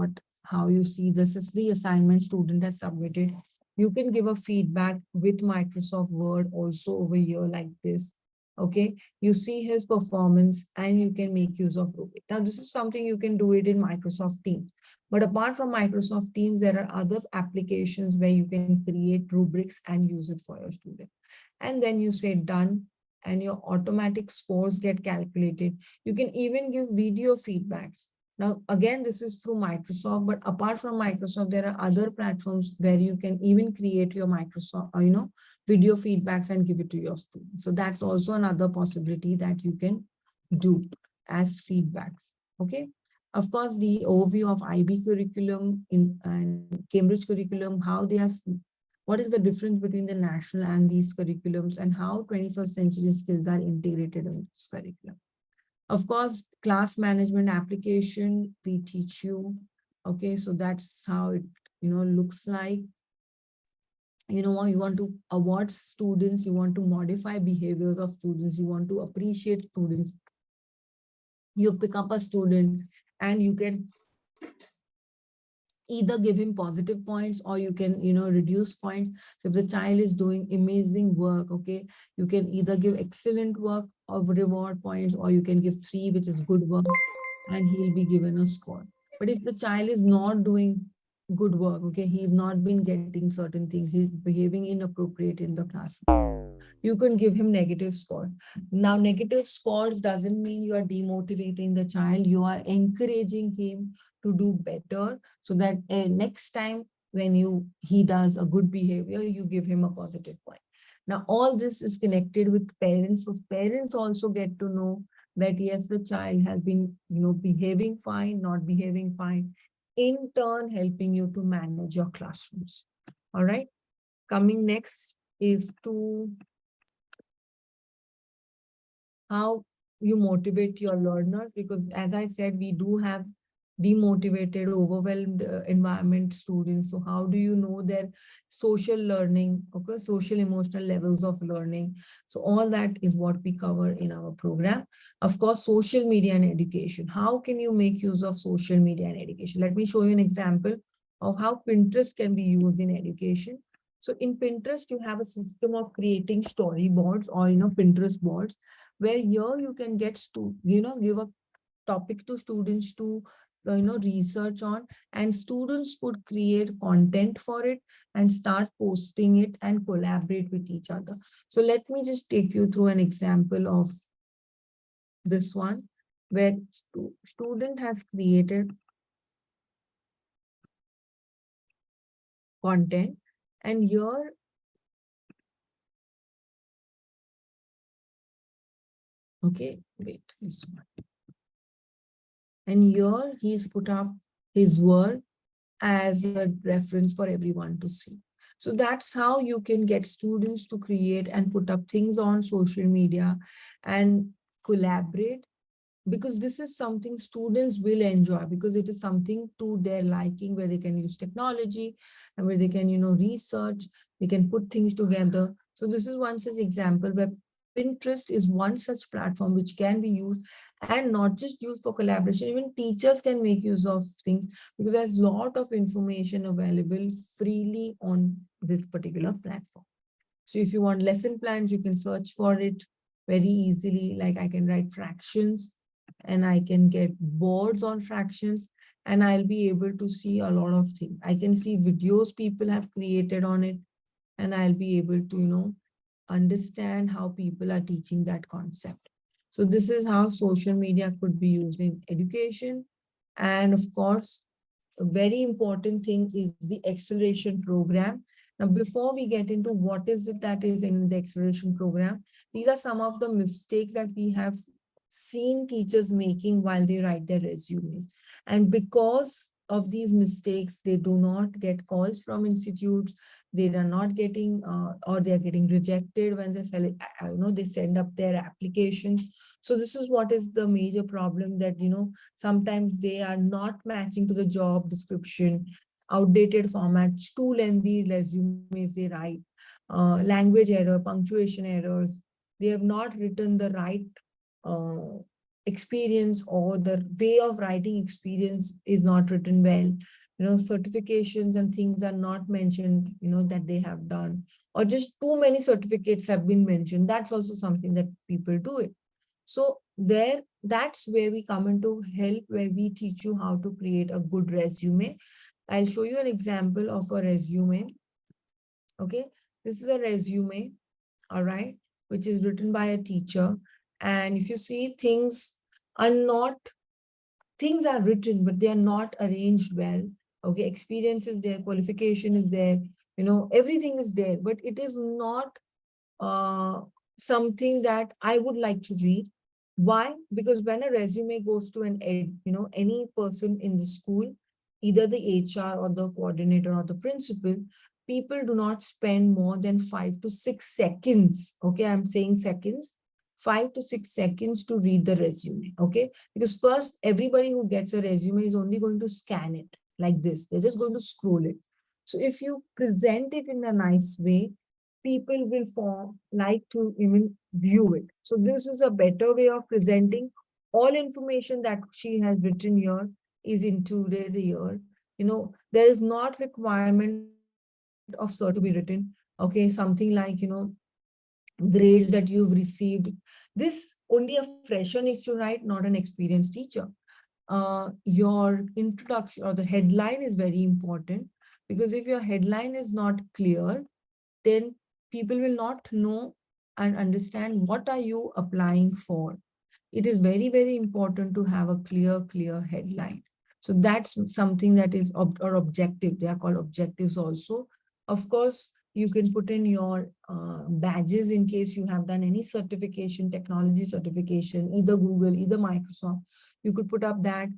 how you see this is the assignment student has submitted. You can give a feedback with Microsoft Word also over here like this. Okay, you see his performance and you can make use of rubric. Now, this is something you can do it in Microsoft Teams. But apart from Microsoft Teams, there are other applications where you can create rubrics and use it for your student. And then you say done, and your automatic scores get calculated. You can even give video feedbacks. Now, again, this is through Microsoft, but apart from Microsoft, there are other platforms where you can even create your Microsoft, video feedbacks and give it to your students. So that's also another possibility that you can do as feedbacks. Okay. Of course, the overview of IB curriculum and Cambridge curriculum, what is the difference between the national and these curriculums, and how 21st century skills are integrated in this curriculum. Of course, class management application, we teach you. Okay, so that's how it looks like. You want to award students, you want to modify behaviors of students, you want to appreciate students. You pick up a student and you can either give him positive points, or you can reduce points. So if the child is doing amazing work, okay, you can either give excellent work of reward points, or you can give 3, which is good work, and he'll be given a score. But if the child is not doing good work. Okay, he's not been getting certain things. He's behaving inappropriate in the classroom. You can give him negative score. Now, negative scores doesn't mean you are demotivating the child. You are encouraging him to do better so that next time when he does a good behavior, you give him a positive point. Now, all this is connected with parents. So parents also get to know that yes, the child has been, behaving fine, not behaving fine, in turn helping you to manage your classrooms. All right. Coming next is to how you motivate your learners, because as I said, we do have demotivated, overwhelmed environment students. So how do you know their social learning, okay, social emotional levels of learning? So all that is what we cover in our program. Of course, social media and education. How can you make use of social media and education? Let me show you an example of how Pinterest can be used in education. So in Pinterest, you have a system of creating storyboards or, Pinterest boards, where here you can get give a topic to students to research on, and students could create content for it and start posting it and collaborate with each other. So let me just take you through an example of this one, where student has created content, and here okay, wait, this one. And here he's put up his work as a reference for everyone to see. So that's how you can get students to create and put up things on social media and collaborate, because this is something students will enjoy, because it is something to their liking, where they can use technology and where they can, research, they can put things together. So this is one such example where Pinterest is one such platform which can be used, and not just used for collaboration. Even teachers can make use of things, because there's a lot of information available freely on this particular platform. So if you want lesson plans, you can search for it very easily. Like I can write fractions and I can get boards on fractions, and I'll be able to see a lot of things. I can see videos people have created on it, and I'll be able to, understand how people are teaching that concept. So this is how social media could be used in education. And of course, a very important thing is the acceleration program. Now, before we get into what is it that is in the acceleration program, these are some of the mistakes that we have seen teachers making while they write their resumes. And because of these mistakes, they do not get calls from institutes. They are not getting, or they are getting rejected when they they send up their application. So this is what is the major problem, that, sometimes they are not matching to the job description, outdated formats, too lengthy resumes they write, language error, punctuation errors. They have not written the right experience, or the way of writing experience is not written well. Certifications and things are not mentioned, that they have done, or just too many certificates have been mentioned. That's also something that people do it. So that's where we come into help, where we teach you how to create a good resume. I'll show you an example of a resume. Okay, this is a resume, all right, which is written by a teacher. And if you see, things are written, but they are not arranged well. Okay, experience is there, qualification is there, everything is there, but it is not something that I would like to read. Why? Because when a resume goes to any person in the school, either the HR or the coordinator or the principal, people do not spend more than 5 to 6 seconds. Okay, I'm saying seconds, 5 to 6 seconds to read the resume. Okay, because first, everybody who gets a resume is only going to scan it like this. They're just going to scroll it. So if you present it in a nice way, people will like to even view it. So this is a better way of presenting. All information that she has written here is included here. There is not requirement of cert to be written. Okay, something like, grades that you've received. This only a fresher needs to write, not an experienced teacher. your introduction or the headline is very important, because if your headline is not clear, then people will not know and understand what are you applying for. It is very, very important to have a clear headline. So that's something that is or objective. They are called objectives also. Of course, you can put in your badges in case you have done any certification, technology certification, either Google, either Microsoft. You could put up that,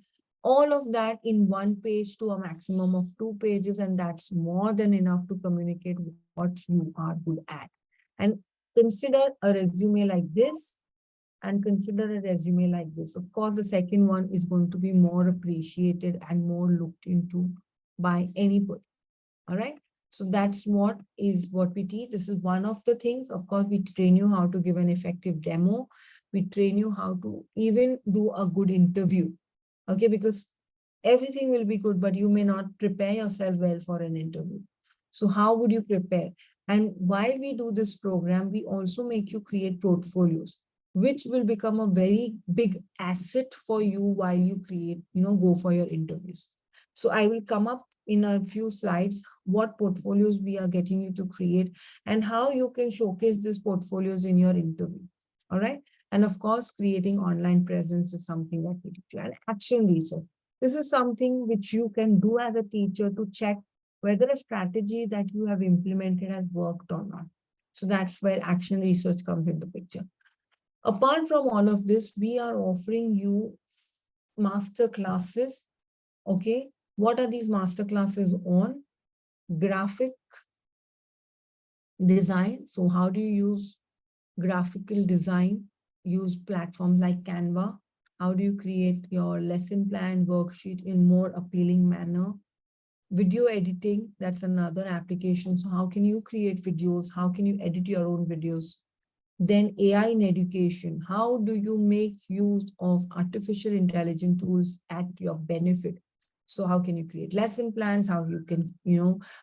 all of that in one page to a maximum of 2 pages, and that's more than enough to communicate what you are good at. And consider a resume like this, and consider a resume like this. Of course, the second one is going to be more appreciated and more looked into by anybody. All right. So that's what we teach. This is one of the things. Of course, we train you how to give an effective demo. We train you how to even do a good interview. Okay, because everything will be good, but you may not prepare yourself well for an interview. So how would you prepare? And while we do this program, we also make you create portfolios, which will become a very big asset for you while you create, go for your interviews. So I will come up in a few slides what portfolios we are getting you to create and how you can showcase these portfolios in your interview. All right. And of course, creating online presence is something that we do. And action research. This is something which you can do as a teacher to check whether a strategy that you have implemented has worked or not. So that's where action research comes into picture. Apart from all of this, we are offering you master classes. Okay. What are these master classes on? Graphic design. So how do you use graphical design? Use platforms like Canva. How do you create your lesson plan worksheet in more appealing manner? Video editing, that's another application. So how can you create videos? How can you edit your own videos? Then AI in education. How do you make use of artificial intelligence tools at your benefit? So how can you create lesson plans? How you can,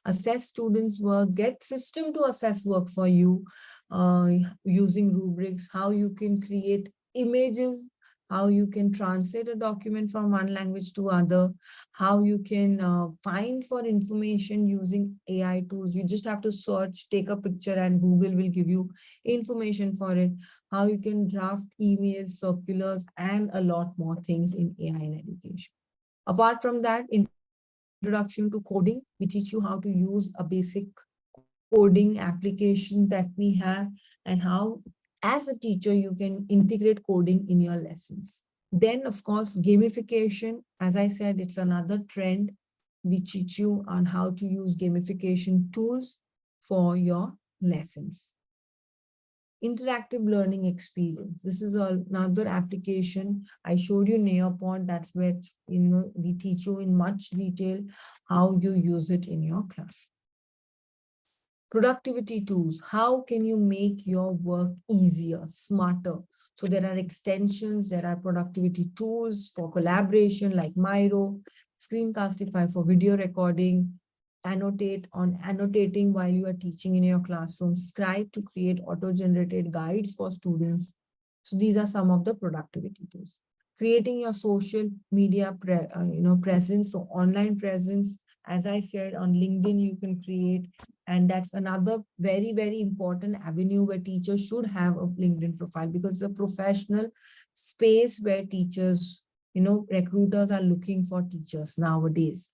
assess students' work, get system to assess work for you using rubrics, how you can create images, how you can translate a document from one language to other, how you can find for information using AI tools. You just have to search, take a picture, and Google will give you information for it. How you can draft emails, circulars, and a lot more things in AI in education. Apart from that, introduction to coding, we teach you how to use a basic coding application that we have and how, as a teacher, you can integrate coding in your lessons. Then, of course, gamification. As I said, it's another trend. We teach you on how to use gamification tools for your lessons. Interactive learning experience. This is another application. I showed you Neopod. That's where we teach you in much detail how you use it in your class. Productivity tools. How can you make your work easier, smarter? So there are extensions, there are productivity tools for collaboration like Miro, Screencastify for video recording, annotating while you are teaching in your classroom, Scribe to create auto-generated guides for students. So these are some of the productivity tools. Creating your social media presence, so online presence. As I said, on LinkedIn, you can create, and that's another very, very important avenue where teachers should have a LinkedIn profile, because it's a professional space where teachers, recruiters are looking for teachers nowadays.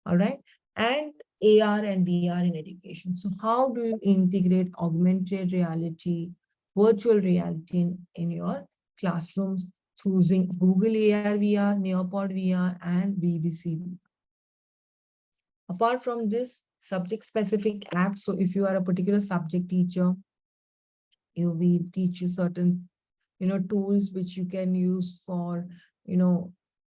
All right. And AR and VR in education. So how do you integrate augmented reality, virtual reality in your classrooms through using Google AR, VR, Neopod VR, and BBC VR? Apart from this, subject-specific apps. So if you are a particular subject teacher, we teach you certain, tools which you can use for,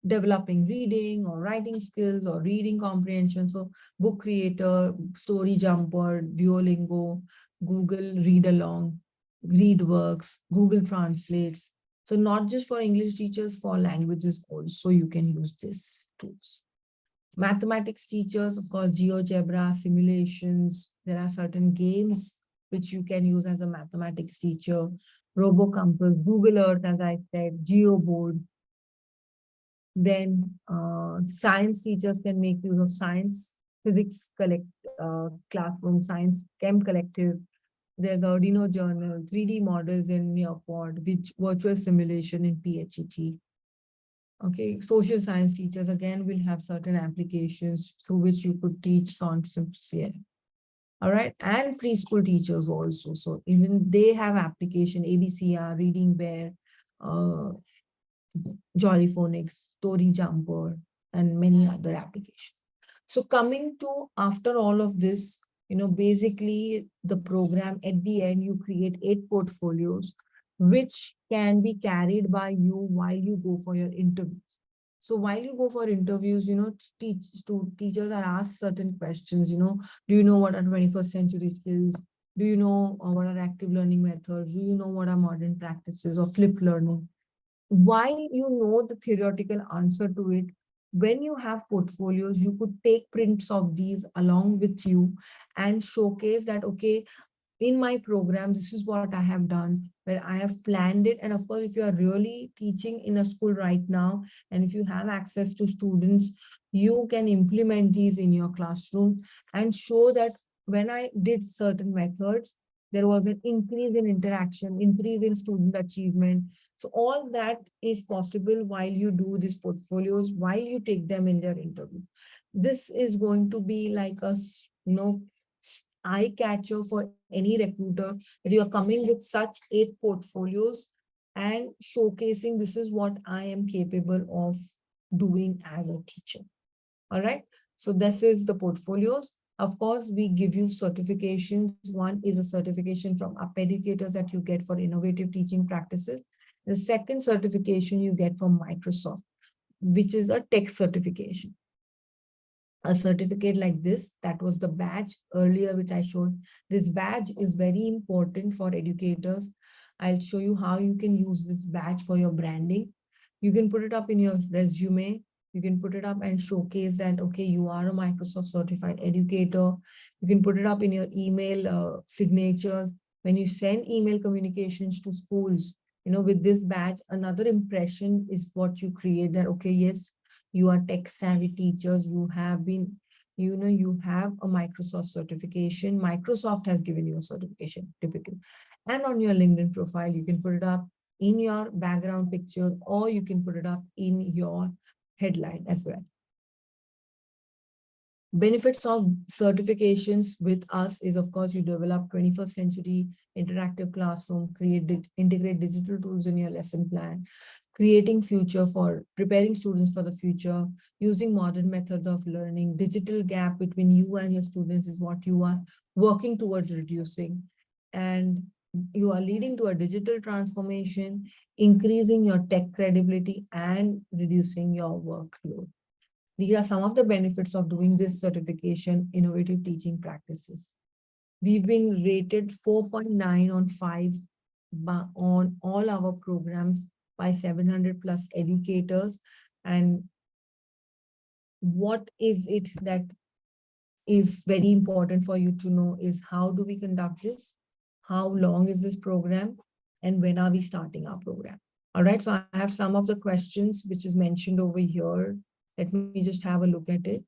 developing reading or writing skills or reading comprehension. So Book Creator, Story Jumper, Duolingo, Google Read Along, ReadWorks, Google Translates. So not just for English teachers, for languages also you can use these tools. Mathematics teachers, of course, GeoGebra, simulations. There are certain games which you can use as a mathematics teacher. RoboCompass, Google Earth, as I said, GeoBoard. Then science teachers can make use of science, physics classroom, science chem collective. There's Arduino journal, 3D models in Nearpod, which virtual simulation in PHET. Okay, social science teachers again will have certain applications through which you could teach concepts here. All right, and preschool teachers also. So even they have application, ABCR, Reading Bear, Jolly Phonics, Story Jumper, and many other applications. So coming to after all of this, basically the program at the end, you create 8 portfolios, which can be carried by you while you go for your interviews. So while you go for interviews, teachers are asked certain questions, do you know what are 21st century skills? Do you know what are active learning methods? Do you know what are modern practices or flipped learning? While you know the theoretical answer to it, when you have portfolios, you could take prints of these along with you and showcase that, okay, in my program, this is what I have done, where I have planned it. And of course, if you are really teaching in a school right now, and if you have access to students, you can implement these in your classroom and show that when I did certain methods, there was an increase in interaction, increase in student achievement. So all that is possible while you do these portfolios, while you take them in their interview. This is going to be like a, eye catcher for any recruiter, that you are coming with such 8 portfolios and showcasing this is what I am capable of doing as a teacher. All right. So this is the portfolios. Of course, we give you certifications. One is a certification from UP Educators that you get for innovative teaching practices. The second certification you get from Microsoft, which is a tech certification. A certificate like this, that was the badge earlier, which I showed. This badge is very important for educators. I'll show you how you can use this badge for your branding. You can put it up in your resume. You can put it up and showcase that, okay, you are a Microsoft certified educator. You can put it up in your email signatures. When you send email communications to schools, with this badge, another impression is what you create, that, okay, yes, you are tech savvy teachers, you have been, you have a Microsoft certification. Microsoft has given you a certification, typically. And on your LinkedIn profile, you can put it up in your background picture, or you can put it up in your headline as well. Benefits of certifications with us is, of course, you develop 21st century interactive classroom, integrate digital tools in your lesson plan, creating future for preparing students for the future, using modern methods of learning. Digital gap between you and your students is what you are working towards reducing. And you are leading to a digital transformation, increasing your tech credibility and reducing your workload. These are some of the benefits of doing this certification, innovative teaching practices. We've been rated 4.9 on 5 on all our programs by 700 plus educators. And what is it that is very important for you to know is, how do we conduct this? How long is this program? And when are we starting our program? All right, so I have some of the questions which is mentioned over here. Let me just have a look at it.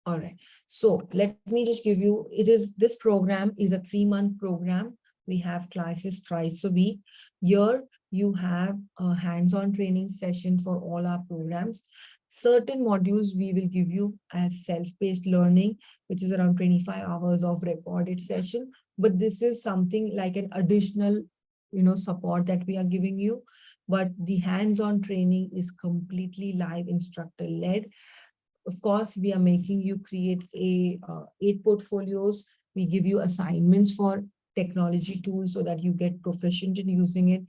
All right, so let me just give you, this program is a 3-month program. We have classes twice a week. Here you have a hands-on training session for all our programs. Certain modules we will give you as self-paced learning, which is around 25 hours of recorded session. But this is something like an additional, support that we are giving you. But the hands-on training is completely live instructor-led. Of course, we are making you create 8 portfolios. We give you assignments for technology tools so that you get proficient in using it.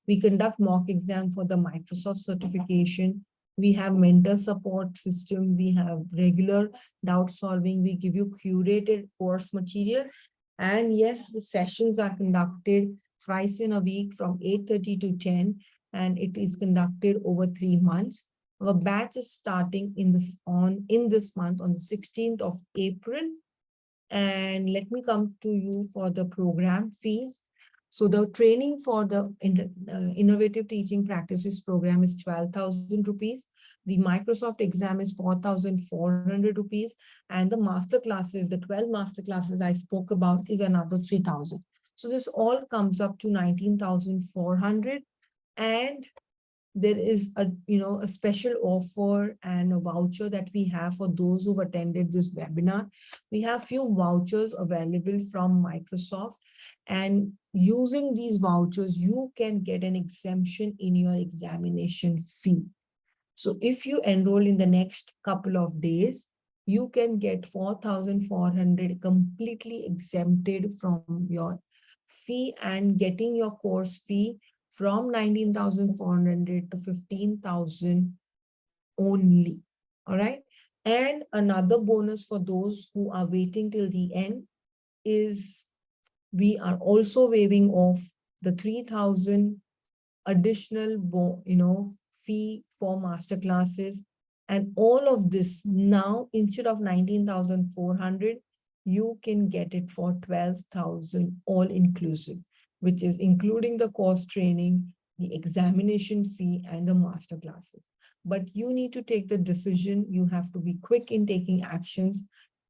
We conduct mock exam for the Microsoft certification. We have mentor support system. We have regular doubt solving. We give you curated course material. And yes, the sessions are conducted thrice in a week from 8:30 to 10. And it is conducted over 3 months. Our batch is starting in this month on the 16th of April. And let me come to you for the program fees. So the training for the innovative teaching practices program is 12,000 rupees. The Microsoft exam is 4,400 rupees. And the master classes, the 12 master classes I spoke about, is another 3,000. So this all comes up to 19,400. And there is a special offer and a voucher that we have for those who've attended this webinar. We have few vouchers available from Microsoft, and using these vouchers, you can get an exemption in your examination fee. So if you enroll in the next couple of days, you can get 4,400 completely exempted from your fee, and getting your course fee from 19,400 to 15,000 only. All right. And another bonus for those who are waiting till the end is we are also waiving off the 3,000 additional fee for master classes. And all of this now, instead of 19,400, you can get it for 12,000 all inclusive, which is including the course training, the examination fee, and the master classes. But you need to take the decision. You have to be quick in taking actions.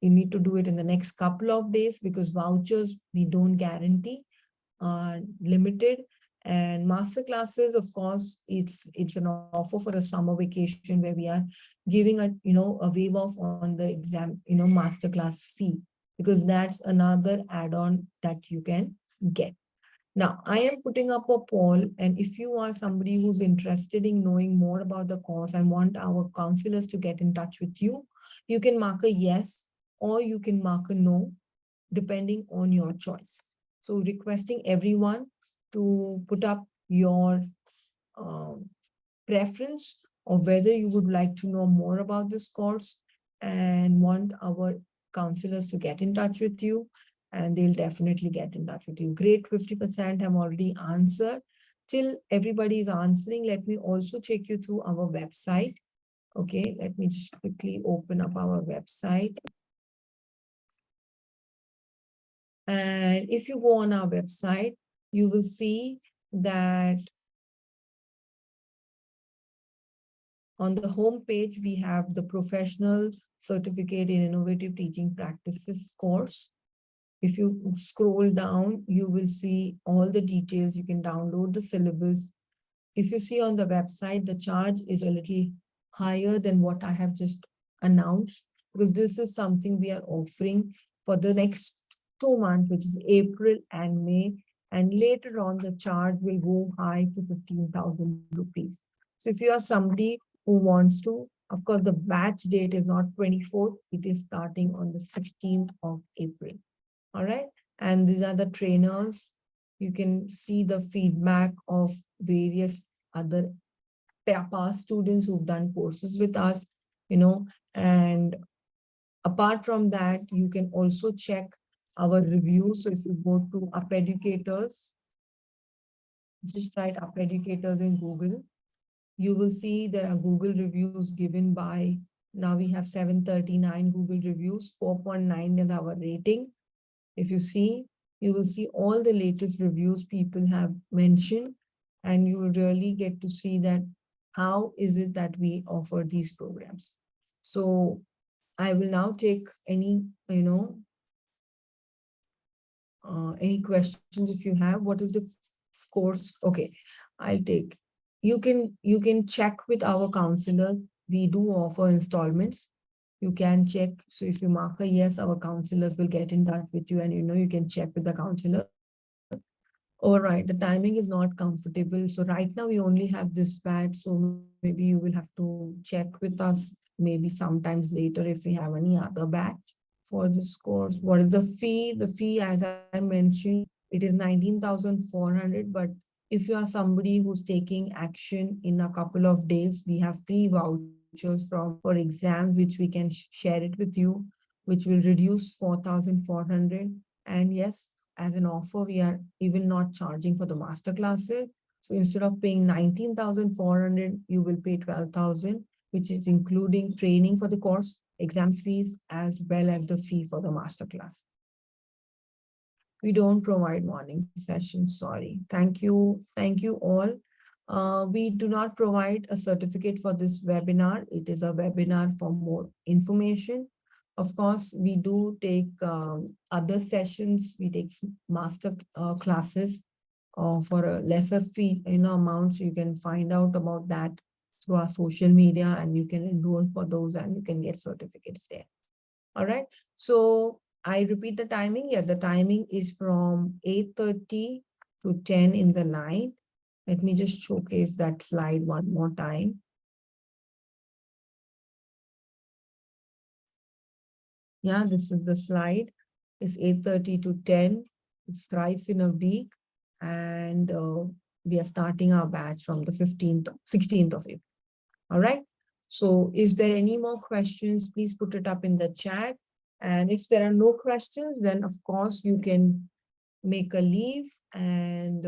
You need to do it in the next couple of days, because vouchers we don't guarantee are limited. And master classes, of course, it's an offer for the summer vacation where we are giving a waive off on the exam master class fee, because that's another add-on that you can get. Now, I am putting up a poll, and if you are somebody who's interested in knowing more about the course and want our counselors to get in touch with you, you can mark a yes or you can mark a no, depending on your choice. So requesting everyone to put up your preference of whether you would like to know more about this course and want our counselors to get in touch with you, and they'll definitely get in touch with you. Great, 50% have already answered. Till everybody is answering, let me also take you through our website. Okay, let me just quickly open up our website. And if you go on our website, you will see that on the home page, we have the Professional Certificate in Innovative Teaching Practices course. If you scroll down, you will see all the details. You can download the syllabus. If you see on the website, the charge is a little higher than what I have just announced, because this is something we are offering for the next 2 months, which is April and May. And later on, the charge will go high to 15,000 rupees. So if you are somebody who wants to, of course, the batch date is not 24th. It is starting on the 16th of April. All right. And these are the trainers. You can see the feedback of various other past students who've done courses with us, and apart from that, you can also check our reviews. So if you go to Up Educators, just write Up Educators in Google, you will see there are Google reviews given by, now we have 739 Google reviews, 4.9 is our rating. If you see, you will see all the latest reviews people have mentioned, and you will really get to see that how is it that we offer these programs. So I will now take any questions if you have. What is the course? Okay, I'll take. You can check with our counselors. We do offer installments. You can check. So if you mark a yes, our counselors will get in touch with you, and you can check with the counselor. All right, the timing is not comfortable. So right now we only have this batch. So maybe you will have to check with us maybe sometimes later if we have any other batch for this course. What is the fee? The fee, as I mentioned, it is 19,400. But if you are somebody who's taking action in a couple of days, we have free vouchers for exams, which we can share it with you, which will reduce 4,400. And yes, as an offer, we are even not charging for the master classes. So instead of paying 19,400, you will pay 12,000. which is including training for the course, exam fees, as well as the fee for the masterclass. We don't provide morning sessions, sorry. Thank you all. We do not provide a certificate for this webinar. It is a webinar for more information. Of course, we do take other sessions. We take master classes for a lesser fee, amount. So you can find out about that through our social media, and you can enroll for those and you can get certificates there. All right. So I repeat the timing. Yes, the timing is from 8:30 to 10 in the night. Let me just showcase that slide one more time. Yeah, this is the slide. It's 8:30 to 10. It's thrice in a week. And we are starting our batch from the 16th of April. All right. So is there any more questions? Please put it up in the chat. And if there are no questions, then of course you can make a leave. And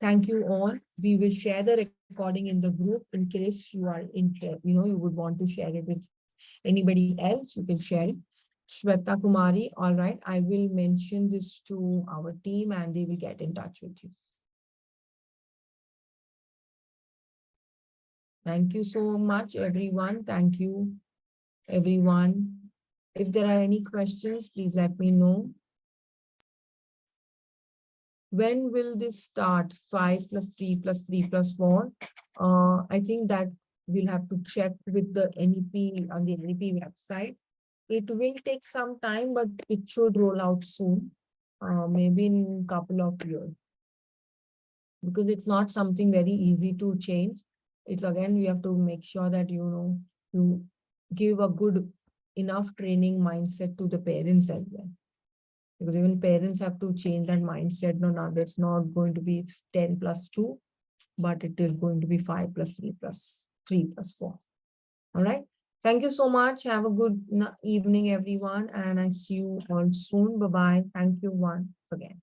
thank you all. We will share the recording in the group in case you are interested, you would want to share it with anybody else, you can share it. Shweta Kumari, all right, I will mention this to our team and they will get in touch with you. Thank you so much, everyone. Thank you, everyone. If there are any questions, please let me know. When will this start? 5 + 3 + 3 + 4. I think that we'll have to check with the NEP on the NEP website. It will take some time, but it should roll out soon, maybe in a couple of years. Because it's not something very easy to change. It's again, we have to make sure that, you give a good enough training mindset to the parents as well. Because even parents have to change that mindset. No, now that's not going to be 10 + 2, but it is going to be 5 + 3 + 3 + 4. All right. Thank you so much. Have a good evening, everyone. And I see you all soon. Bye-bye. Thank you once again.